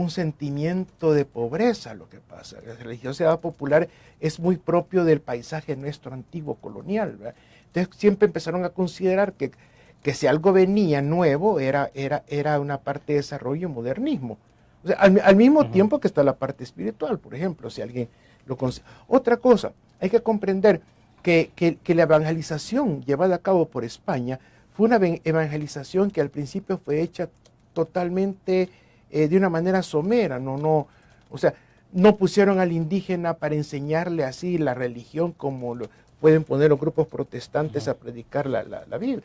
sentimiento de pobreza. Lo que pasa, la religiosidad popular es muy propio del paisaje nuestro antiguo colonial, ¿verdad? Entonces siempre empezaron a considerar que si algo venía nuevo era una parte de desarrollo y modernismo. O sea, al mismo tiempo que está la parte espiritual, por ejemplo, si alguien lo considera. Otra cosa, hay que comprender que la evangelización llevada a cabo por España fue una evangelización que al principio fue hecha totalmente de una manera somera, o sea, no pusieron al indígena para enseñarle así la religión como lo pueden poner los grupos protestantes a predicar la Biblia.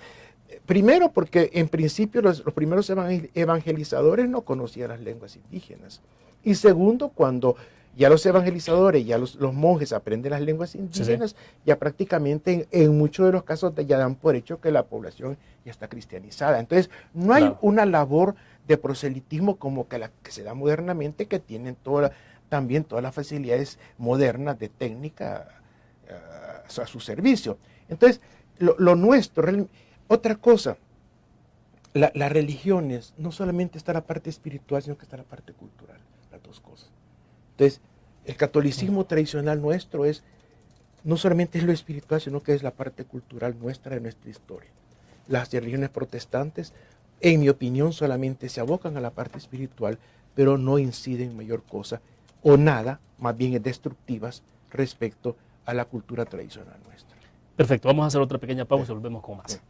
Primero porque en principio los primeros evangelizadores no conocían las lenguas indígenas, y segundo, cuando ya los evangelizadores, ya los monjes aprenden las lenguas indígenas, ya prácticamente en muchos de los casos ya dan por hecho que la población ya está cristianizada. Entonces no hay una labor de proselitismo como que la que se da modernamente, que tienen también todas las facilidades modernas de técnica a su servicio. Entonces lo nuestro, otra cosa, las religiones, no solamente está la parte espiritual, sino que está la parte cultural, las dos cosas. Entonces, el catolicismo tradicional nuestro no solamente es lo espiritual, sino que es la parte cultural nuestra, de nuestra historia. Las religiones protestantes, en mi opinión, solamente se abocan a la parte espiritual, pero no inciden mayor cosa, o nada, más bien es destructivas respecto a la cultura tradicional nuestra. Perfecto, vamos a hacer otra pequeña pausa y volvemos con más.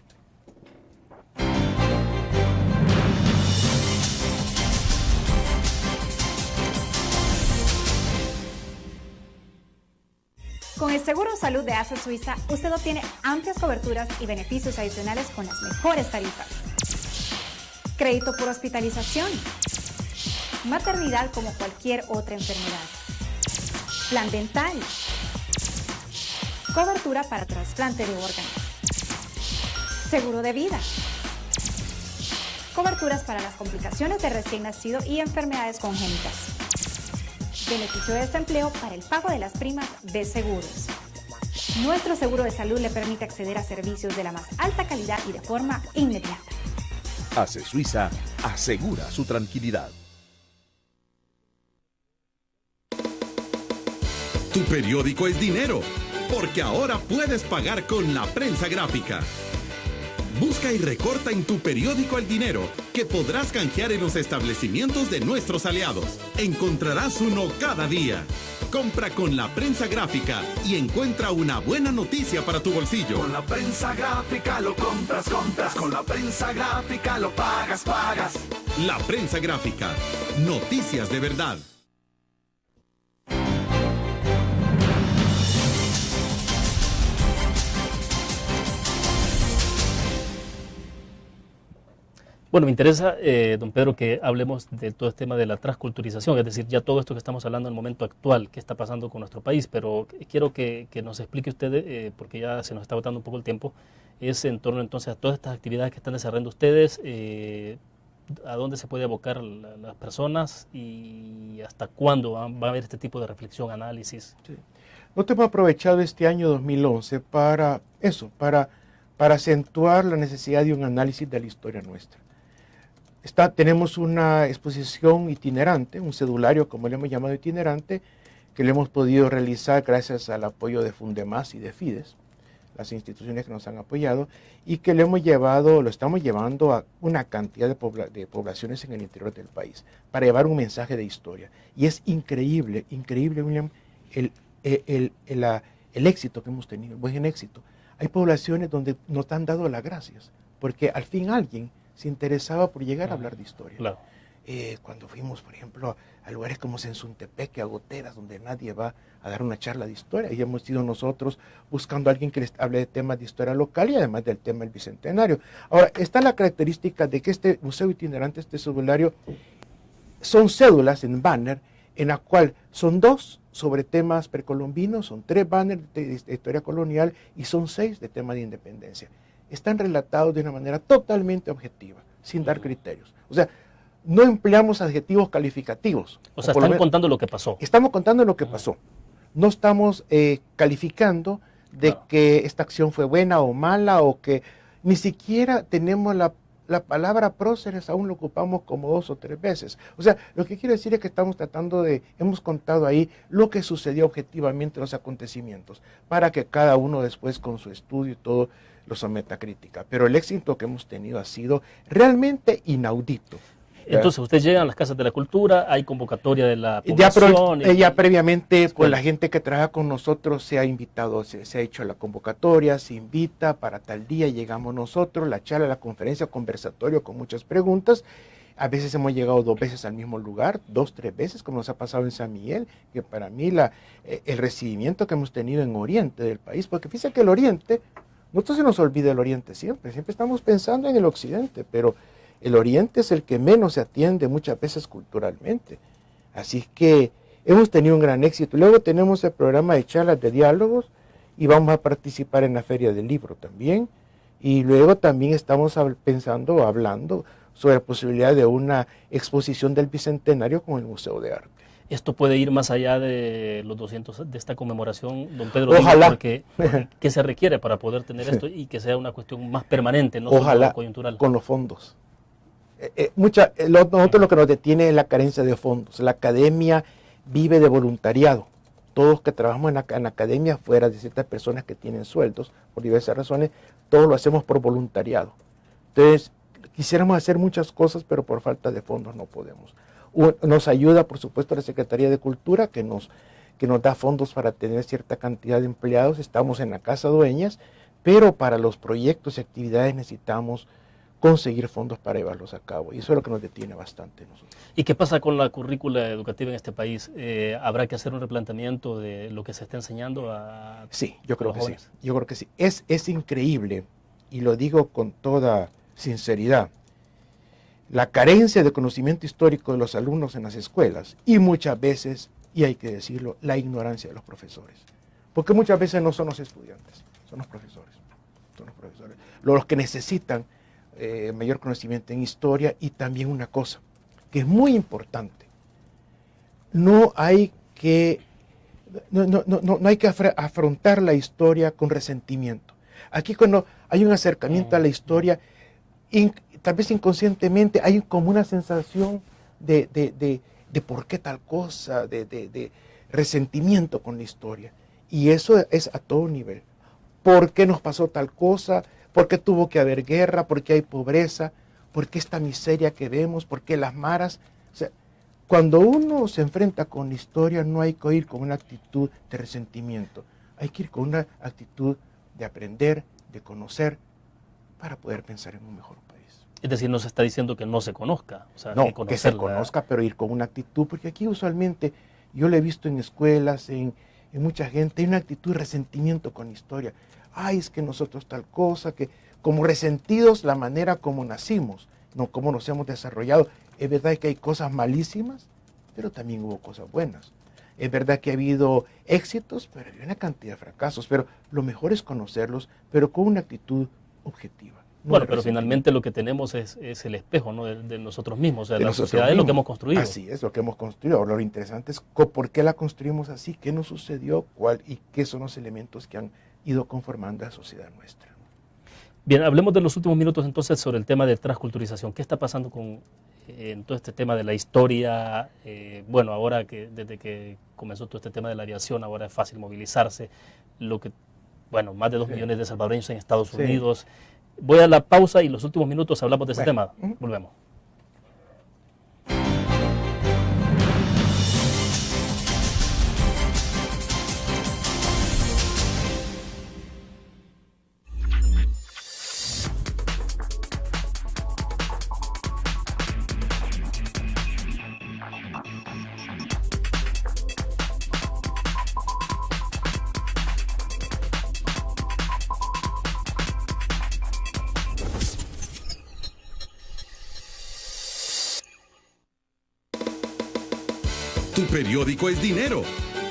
Con el Seguro Salud de ASA Suiza, usted obtiene amplias coberturas y beneficios adicionales con las mejores tarifas. Crédito por hospitalización. Maternidad como cualquier otra enfermedad. Plan dental. Cobertura para trasplante de órganos. Seguro de vida. Coberturas para las complicaciones de recién nacido y enfermedades congénitas. Beneficio de desempleo para el pago de las primas de seguros. Nuestro seguro de salud le permite acceder a servicios de la más alta calidad y de forma inmediata. ACE Suiza asegura su tranquilidad. Tu periódico es dinero, porque ahora puedes pagar con la prensa gráfica. Busca y recorta en tu periódico el dinero que podrás canjear en los establecimientos de nuestros aliados. Encontrarás uno cada día. Compra con la prensa gráfica y encuentra una buena noticia para tu bolsillo. Con la prensa gráfica lo compras, compras. Con la prensa gráfica lo pagas, pagas. La prensa gráfica. Noticias de verdad. Bueno, me interesa, don Pedro, que hablemos de todo este tema de la transculturización, es decir, ya todo esto que estamos hablando en el momento actual, que está pasando con nuestro país, pero quiero que nos explique usted, porque ya se nos está agotando un poco el tiempo, es en torno entonces a todas estas actividades que están desarrollando ustedes, a dónde se puede abocar las personas y hasta cuándo va a haber este tipo de reflexión, análisis. Sí. Nosotros hemos aprovechado este año 2011 para eso, para acentuar la necesidad de un análisis de la historia nuestra. Tenemos una exposición itinerante, un cedulario, como le hemos llamado itinerante, que lo hemos podido realizar gracias al apoyo de Fundemás y de Fides, las instituciones que nos han apoyado, y que lo estamos llevando a una cantidad de poblaciones en el interior del país, para llevar un mensaje de historia. Y es increíble, William, el éxito que hemos tenido, el buen éxito. Hay poblaciones donde nos han dado las gracias, porque al fin alguien se interesaba por llegar a hablar de historia. Claro. Cuando fuimos, por ejemplo, a lugares como Sensuntepeque, a Goteras, donde nadie va a dar una charla de historia, y hemos ido nosotros buscando a alguien que les hable de temas de historia local y además del tema del Bicentenario. Ahora, está la característica de que este museo itinerante, este cedulario, son cédulas en banner, en la cual son 2 sobre temas precolombinos, son 3 banners de historia colonial y son 6 de tema de independencia. Están relatados de una manera totalmente objetiva, sin dar criterios. O sea, no empleamos adjetivos calificativos. O sea, están contando lo que pasó. Estamos contando lo que pasó. No estamos calificando de que esta acción fue buena o mala, o que ni siquiera tenemos la palabra próceres, aún lo ocupamos como 2 o 3 veces. O sea, lo que quiero decir es que hemos contado ahí lo que sucedió objetivamente en los acontecimientos, para que cada uno después con su estudio y todo lo someta a crítica. Pero el éxito que hemos tenido ha sido realmente inaudito. Entonces, ustedes llegan a las casas de la cultura, hay convocatoria de la población. Ya previamente, con la gente que trabaja con nosotros, se ha invitado, se ha hecho la convocatoria, se invita para tal día, llegamos nosotros, la charla, la conferencia, conversatorio con muchas preguntas. A veces hemos llegado 2 veces al mismo lugar, 2, 3 veces, como nos ha pasado en San Miguel, que para mí el recibimiento que hemos tenido en Oriente del país, porque fíjense que el Oriente, nosotros se nos olvida el Oriente siempre estamos pensando en el Occidente, pero el Oriente es el que menos se atiende muchas veces culturalmente. Así que hemos tenido un gran éxito. Luego tenemos el programa de charlas de diálogos y vamos a participar en la Feria del Libro también. Y luego también estamos hablando sobre la posibilidad de una exposición del Bicentenario con el Museo de Arte. Esto puede ir más allá de los 200 de esta conmemoración, don Pedro. Ojalá. Porque ¿qué se requiere para poder tener esto y que sea una cuestión más permanente, no Ojalá, solo coyuntural? Con los fondos. Nosotros lo que nos detiene es la carencia de fondos. La academia vive de voluntariado. Todos que trabajamos en la academia, fuera de ciertas personas que tienen sueldos, por diversas razones, todos lo hacemos por voluntariado. Entonces, quisiéramos hacer muchas cosas, pero por falta de fondos no podemos. Nos ayuda, por supuesto, la Secretaría de Cultura, que nos da fondos para tener cierta cantidad de empleados. Estamos en la Casa Dueñas, pero para los proyectos y actividades necesitamos conseguir fondos para llevarlos a cabo. Y eso es lo que nos detiene bastante nosotros. ¿Y qué pasa con la currícula educativa en este país? ¿Habrá que hacer un replanteamiento de lo que se está enseñando a Sí, yo creo los que jóvenes? sí. Yo creo que sí. Es increíble, y lo digo con toda sinceridad, la carencia de conocimiento histórico de los alumnos en las escuelas y muchas veces, y hay que decirlo, la ignorancia de los profesores. Porque muchas veces no son los estudiantes, son los profesores. Son los profesores los que necesitan mayor conocimiento en historia. Y también una cosa que es muy importante, no hay que afrontar la historia con resentimiento. Aquí cuando hay un acercamiento a la historia, tal vez inconscientemente hay como una sensación de por qué tal cosa, de resentimiento con la historia. Y eso es a todo nivel. ¿Por qué nos pasó tal cosa? ¿Por qué tuvo que haber guerra? ¿Por qué hay pobreza? ¿Por qué esta miseria que vemos? ¿Por qué las maras? O sea, cuando uno se enfrenta con la historia, no hay que ir con una actitud de resentimiento. Hay que ir con una actitud de aprender, de conocer, para poder pensar en un mejor país. Es decir, no se está diciendo que no se conozca. O sea, No, que se conozca, pero ir con una actitud, porque aquí usualmente, yo lo he visto en escuelas, en mucha gente, hay una actitud de resentimiento con la historia. Ay, es que nosotros tal cosa, que como resentidos la manera como nacimos, no como nos hemos desarrollado. Es verdad que hay cosas malísimas, pero también hubo cosas buenas. Es verdad que ha habido éxitos, pero hay una cantidad de fracasos. Pero lo mejor es conocerlos, pero con una actitud objetiva. Bueno, pero finalmente lo que tenemos es el espejo, ¿no? de nosotros mismos. O sea, la sociedad es lo que hemos construido. Así es, lo que hemos construido. Ahora, lo interesante es por qué la construimos así, qué nos sucedió, y qué son los elementos que han ido conformando la sociedad nuestra. Bien, hablemos de los últimos minutos entonces sobre el tema de transculturización. ¿Qué está pasando en todo este tema de la historia? Bueno, ahora que desde que comenzó todo este tema de la aviación, ahora es fácil movilizarse. Bueno, más de 2 millones de salvadoreños en Estados Unidos. Voy a la pausa y los últimos minutos hablamos de ese tema. Volvemos. Tu periódico es dinero,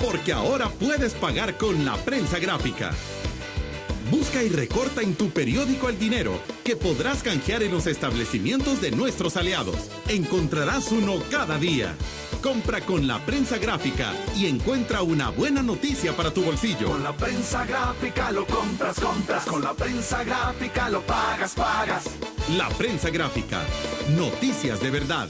porque ahora puedes pagar con la prensa gráfica. Busca y recorta en tu periódico el dinero, que podrás canjear en los establecimientos de nuestros aliados. Encontrarás uno cada día. Compra con la prensa gráfica y encuentra una buena noticia para tu bolsillo. Con la prensa gráfica lo compras, compras. Con la prensa gráfica lo pagas, pagas. La prensa gráfica. Noticias de verdad.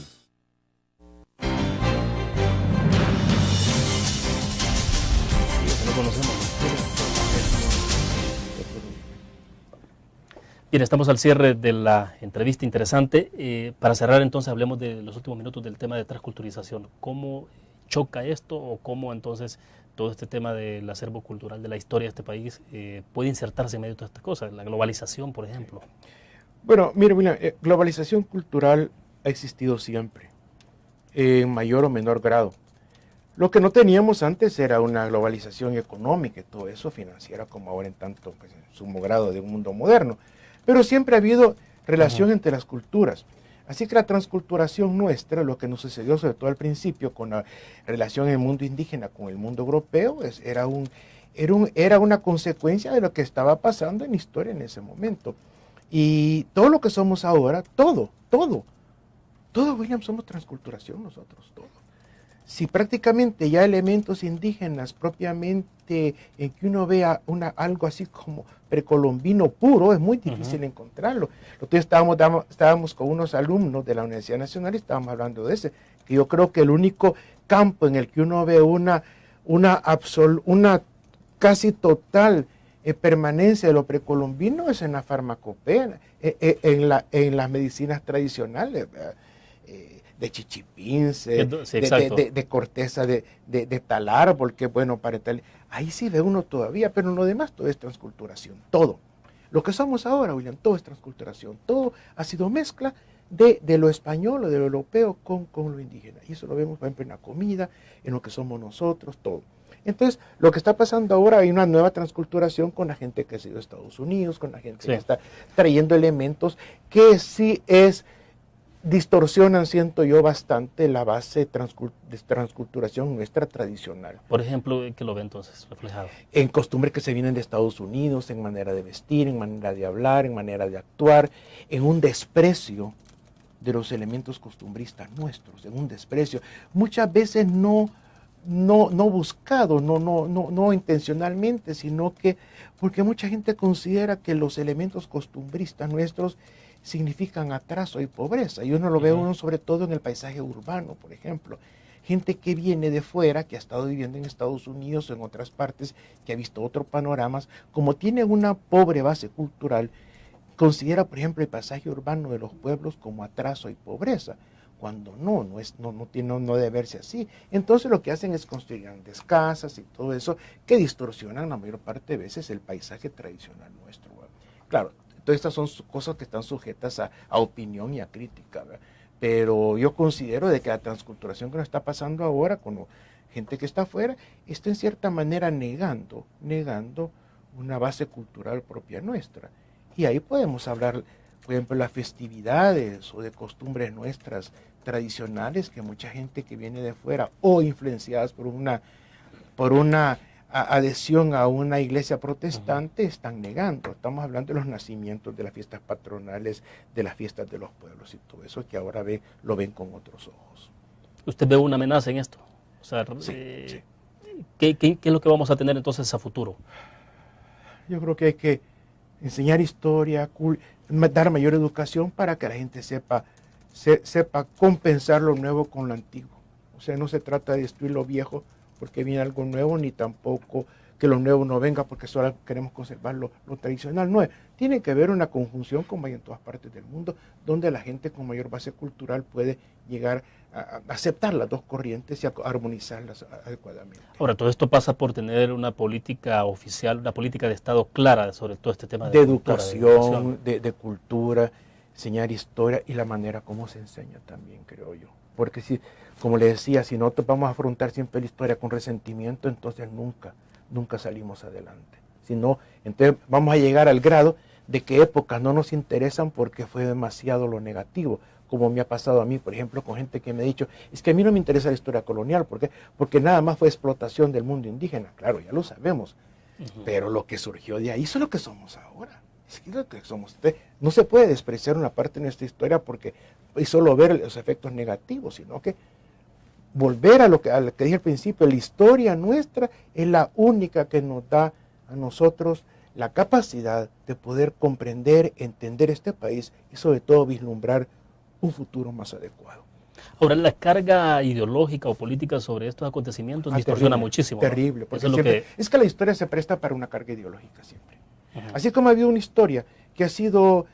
Bien, estamos al cierre de la entrevista interesante. Para cerrar entonces hablemos de los últimos minutos del tema de transculturización. ¿Cómo choca esto o cómo entonces todo este tema del acervo cultural de la historia de este país puede insertarse en medio de todas estas cosas? La globalización, por ejemplo. Bueno, mire, William, globalización cultural ha existido siempre, en mayor o menor grado. Lo que no teníamos antes era una globalización económica y todo eso, financiera, como ahora en tanto pues, en sumo grado de un mundo moderno. Pero siempre ha habido relación entre las culturas. Así que la transculturación nuestra, lo que nos sucedió sobre todo al principio con la relación en el mundo indígena con el mundo europeo, era una consecuencia de lo que estaba pasando en la historia en ese momento. Y todo lo que somos ahora, todo, William, somos transculturación nosotros, todo. Si prácticamente ya elementos indígenas propiamente en que uno vea algo así como precolombino puro, es muy difícil encontrarlo. Nosotros estábamos con unos alumnos de la Universidad Nacional y estábamos hablando de ese, que yo creo que el único campo en el que uno ve una casi total permanencia de lo precolombino es en la farmacopea, en las medicinas tradicionales, de chichipince, de corteza de tal árbol, que bueno para tal. Ahí sí ve uno todavía, pero en lo demás todo es transculturación, todo. lo que somos ahora, William, todo es transculturación, todo ha sido mezcla de lo español o de lo europeo con lo indígena. Y eso lo vemos, por ejemplo, en la comida, en lo que somos nosotros, todo. Entonces, lo que está pasando ahora, hay una nueva transculturación con la gente que ha sido de Estados Unidos, con la gente que está trayendo elementos que sí distorsionan, siento yo, bastante la base de transculturación nuestra tradicional. Por ejemplo, ¿qué lo ve entonces reflejado? En costumbres que se vienen de Estados Unidos, en manera de vestir, en manera de hablar, en manera de actuar, en un desprecio de los elementos costumbristas nuestros, en un desprecio. Muchas veces no buscado, no intencionalmente, sino que porque mucha gente considera que los elementos costumbristas nuestros significan atraso y pobreza. Y uno lo ve sobre todo en el paisaje urbano, por ejemplo. Gente que viene de fuera, que ha estado viviendo en Estados Unidos o en otras partes, que ha visto otros panoramas, como tiene una pobre base cultural, considera, por ejemplo, el paisaje urbano de los pueblos como atraso y pobreza, cuando no debe verse así. Entonces lo que hacen es construir grandes casas y todo eso, que distorsionan la mayor parte de veces el paisaje tradicional nuestro. Claro, todas estas son cosas que están sujetas a opinión y a crítica, ¿verdad? Pero yo considero de que la transculturación que nos está pasando ahora con gente que está afuera, está en cierta manera negando una base cultural propia nuestra. Y ahí podemos hablar, por ejemplo, de las festividades o de costumbres nuestras tradicionales que mucha gente que viene de fuera o influenciadas por una adhesión a una iglesia protestante están negando. Estamos hablando de los nacimientos, de las fiestas patronales, de las fiestas de los pueblos y todo eso que ahora lo ven con otros ojos. ¿Usted ve una amenaza en esto? O sea, sí. ¿Qué es lo que vamos a tener entonces a futuro? Yo creo que hay que enseñar historia, dar mayor educación para que la gente sepa compensar lo nuevo con lo antiguo. O sea, no se trata de destruir lo viejo porque viene algo nuevo, ni tampoco que lo nuevo no venga porque solo queremos conservar lo tradicional. No, tiene que haber una conjunción como hay en todas partes del mundo, donde la gente con mayor base cultural puede llegar a aceptar las dos corrientes y a armonizarlas adecuadamente. Ahora, todo esto pasa por tener una política oficial, una política de Estado clara sobre todo este tema de educación, de cultura, enseñar historia y la manera como se enseña también, creo yo. Porque si, como le decía, si nosotros vamos a afrontar siempre la historia con resentimiento, entonces nunca salimos adelante. Si no, entonces vamos a llegar al grado de que épocas no nos interesan porque fue demasiado lo negativo, como me ha pasado a mí, por ejemplo, con gente que me ha dicho, es que a mí no me interesa la historia colonial, ¿por qué? Porque nada más fue explotación del mundo indígena. Claro, ya lo sabemos, pero lo que surgió de ahí, eso es lo que somos ahora. Es lo que somos. No se puede despreciar una parte de nuestra historia porque y solo ver los efectos negativos, sino que volver a lo que dije al principio, la historia nuestra es la única que nos da a nosotros la capacidad de poder comprender, entender este país y sobre todo vislumbrar un futuro más adecuado. Ahora, la carga ideológica o política sobre estos acontecimientos distorsiona muchísimo. Terrible, porque ¿no? es que la historia se presta para una carga ideológica siempre. Así como ha habido una historia que ha sido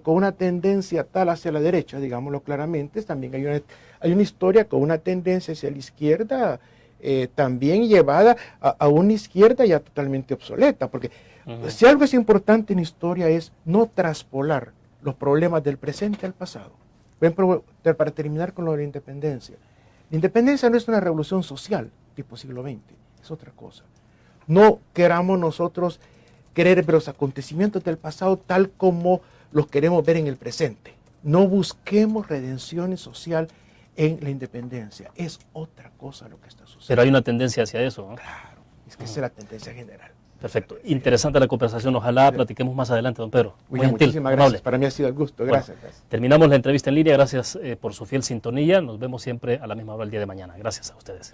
con una tendencia tal hacia la derecha, digámoslo claramente, también hay una historia con una tendencia hacia la izquierda, también llevada a una izquierda ya totalmente obsoleta, porque si algo es importante en historia es no traspolar los problemas del presente al pasado. Por ejemplo, para terminar con lo de la independencia. La independencia no es una revolución social tipo siglo XX, es otra cosa. No queramos nosotros querer ver los acontecimientos del pasado tal como los queremos ver en el presente. No busquemos redención social en la independencia. Es otra cosa lo que está sucediendo. Pero hay una tendencia hacia eso, ¿no? Claro, es que esa es la tendencia general. Perfecto. Interesante la conversación. Ojalá platiquemos más adelante, don Pedro. Muy gentil, muchísimas gracias. Amable. Para mí ha sido el gusto. Gracias. Bueno, terminamos la entrevista en línea. Gracias por su fiel sintonía. Nos vemos siempre a la misma hora el día de mañana. Gracias a ustedes.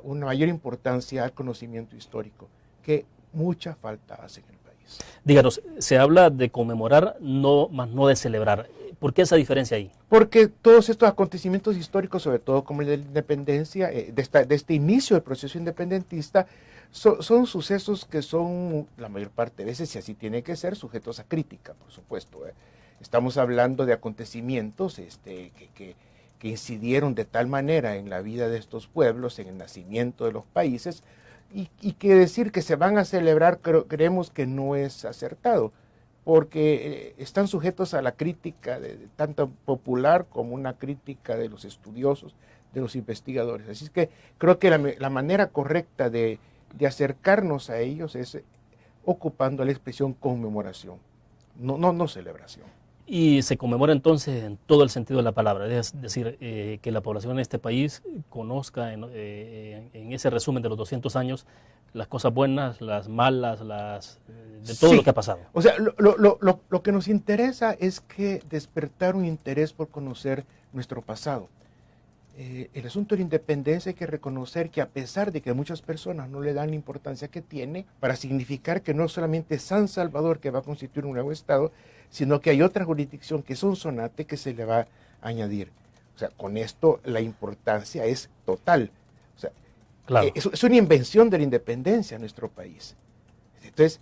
Una mayor importancia al conocimiento histórico, que mucha falta hace en el país. Díganos, se habla de conmemorar, más no de celebrar. ¿Por qué esa diferencia ahí? Porque todos estos acontecimientos históricos, sobre todo como el de la independencia, de este inicio del proceso independentista, son sucesos que son, la mayor parte de veces, y así tiene que ser, sujetos a crítica, por supuesto. estamos hablando de acontecimientos que incidieron de tal manera en la vida de estos pueblos, en el nacimiento de los países, y que decir que se van a celebrar creemos que no es acertado, porque están sujetos a la crítica tanto popular como una crítica de los estudiosos, de los investigadores. Así es que creo que la manera correcta de acercarnos a ellos es ocupando la expresión conmemoración, no celebración. Y se conmemora entonces en todo el sentido de la palabra, es decir, que la población en este país conozca en ese resumen de los 200 años las cosas buenas, las malas, de todo lo que ha pasado. O sea, lo que nos interesa es que despertar un interés por conocer nuestro pasado. El asunto de la independencia hay que reconocer que a pesar de que muchas personas no le dan la importancia que tiene, para significar que no solamente es San Salvador que va a constituir un nuevo estado, sino que hay otra jurisdicción que es Sonsonate que se le va a añadir. O sea, con esto la importancia es total. O sea, claro. Es una invención de la independencia en nuestro país. Entonces,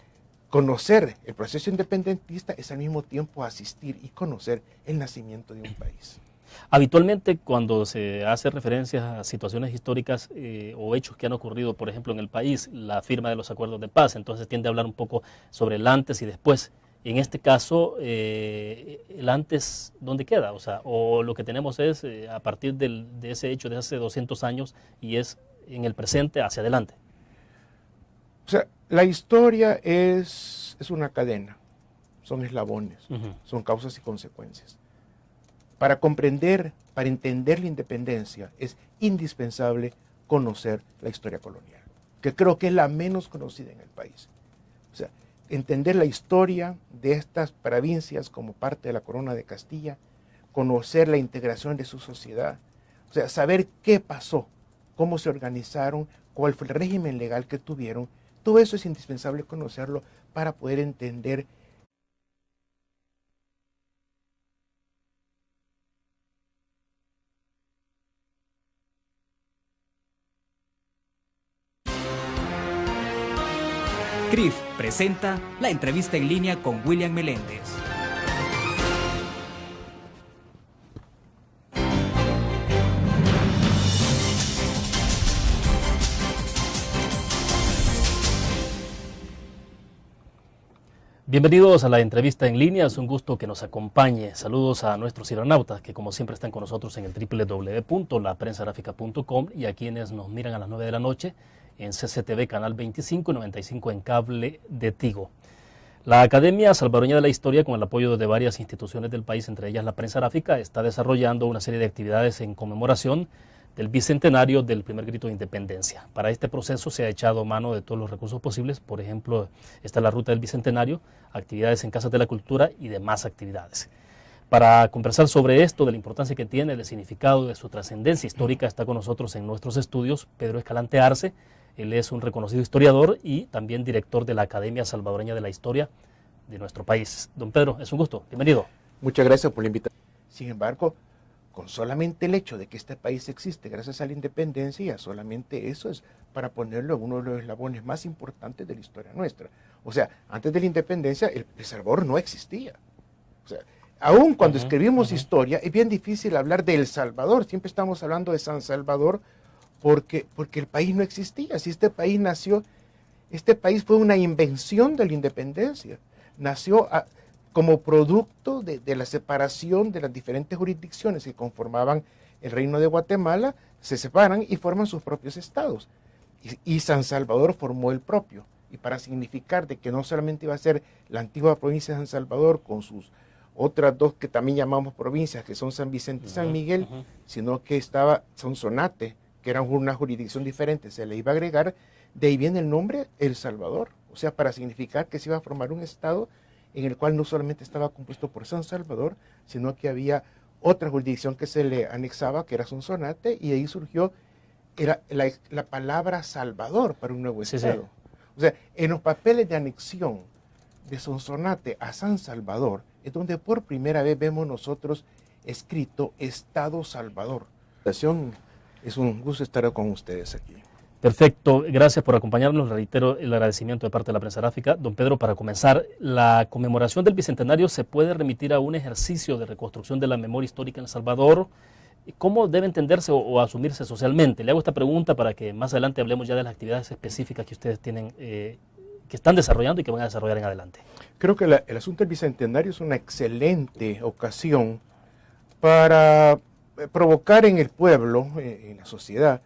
conocer el proceso independentista es al mismo tiempo asistir y conocer el nacimiento de un país. Habitualmente cuando se hace referencia a situaciones históricas o hechos que han ocurrido, por ejemplo, en el país, la firma de los acuerdos de paz, entonces tiende a hablar un poco sobre el antes y después. En este caso, el antes, ¿dónde queda? O sea, o lo que tenemos es a partir de ese hecho de hace 200 años y es en el presente hacia adelante. O sea, la historia es una cadena, son eslabones, son causas y consecuencias. Para comprender, para entender la independencia, es indispensable conocer la historia colonial, que creo que es la menos conocida en el país. O sea, entender la historia de estas provincias como parte de la Corona de Castilla, conocer la integración de su sociedad, o sea, saber qué pasó, cómo se organizaron, cuál fue el régimen legal que tuvieron, todo eso es indispensable conocerlo para poder entender CRIF presenta la entrevista en línea con William Meléndez. Bienvenidos a la entrevista en línea, es un gusto que nos acompañe. Saludos a nuestros cironautas que como siempre están con nosotros en el www.laprensagráfica.com y a quienes nos miran a las 9 de la noche en CCTV Canal 25 y 95 en cable de Tigo. La Academia Salvadoreña de la Historia, con el apoyo de varias instituciones del país, entre ellas la Prensa Gráfica, está desarrollando una serie de actividades en conmemoración del bicentenario del primer grito de independencia. Para este proceso se ha echado mano de todos los recursos posibles, por ejemplo, está la ruta del bicentenario, actividades en Casas de la Cultura y demás actividades. Para conversar sobre esto, de la importancia que tiene, del significado, de su trascendencia histórica, está con nosotros en nuestros estudios Pedro Escalante Arce. Él es un reconocido historiador y también director de la Academia Salvadoreña de la Historia de nuestro país. Don Pedro, es un gusto. Bienvenido. Muchas gracias por la invitación. Sin embargo, con solamente el hecho de que este país existe gracias a la independencia, solamente eso es para ponerlo en uno de los eslabones más importantes de la historia nuestra. O sea, antes de la independencia, El Salvador no existía. O sea, aún cuando escribimos historia, es bien difícil hablar de El Salvador. Siempre estamos hablando de San Salvador porque el país no existía. Si este país nació, este país fue una invención de la independencia. Nació como producto de la separación de las diferentes jurisdicciones que conformaban el Reino de Guatemala, se separan y forman sus propios estados. Y San Salvador formó el propio. Y para significar de que no solamente iba a ser la antigua provincia de San Salvador con sus otras dos que también llamamos provincias, que son San Vicente y San Miguel, sino que estaba Sonsonate, que era una jurisdicción diferente, se le iba a agregar, de ahí viene el nombre El Salvador, o sea, para significar que se iba a formar un estado en el cual no solamente estaba compuesto por San Salvador, sino que había otra jurisdicción que se le anexaba, que era Sonsonate, y ahí surgió la palabra Salvador para un nuevo estado. Sí. O sea, en los papeles de anexión de Sonsonate a San Salvador, es donde por primera vez vemos nosotros escrito Estado Salvador. Es un gusto estar con ustedes aquí. Perfecto, gracias por acompañarnos. Reitero el agradecimiento de parte de la prensa gráfica. Don Pedro, para comenzar, la conmemoración del Bicentenario se puede remitir a un ejercicio de reconstrucción de la memoria histórica en El Salvador. ¿Cómo debe entenderse o asumirse socialmente? Le hago esta pregunta para que más adelante hablemos ya de las actividades específicas que ustedes tienen, que están desarrollando y que van a desarrollar en adelante. Creo que el asunto del Bicentenario es una excelente ocasión para provocar en el pueblo, en la sociedad,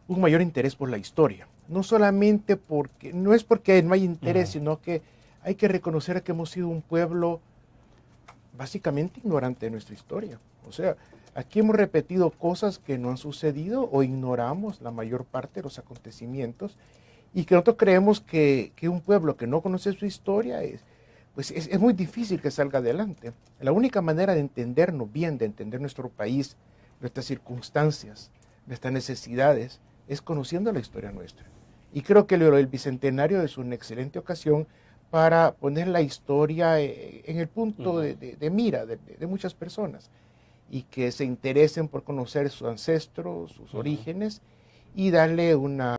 un mayor interés por la historia. No solamente porque, no es porque no hay interés, sino que hay que reconocer que hemos sido un pueblo básicamente ignorante de nuestra historia. O sea, aquí hemos repetido cosas que no han sucedido o ignoramos la mayor parte de los acontecimientos y que nosotros creemos que un pueblo que no conoce su historia es muy difícil que salga adelante. La única manera de entendernos bien, de entender nuestro país, nuestras circunstancias, nuestras necesidades, es conociendo la historia nuestra. Y creo que el Bicentenario es una excelente ocasión para poner la historia en el punto de mira de muchas personas y que se interesen por conocer sus ancestros, sus orígenes y darle una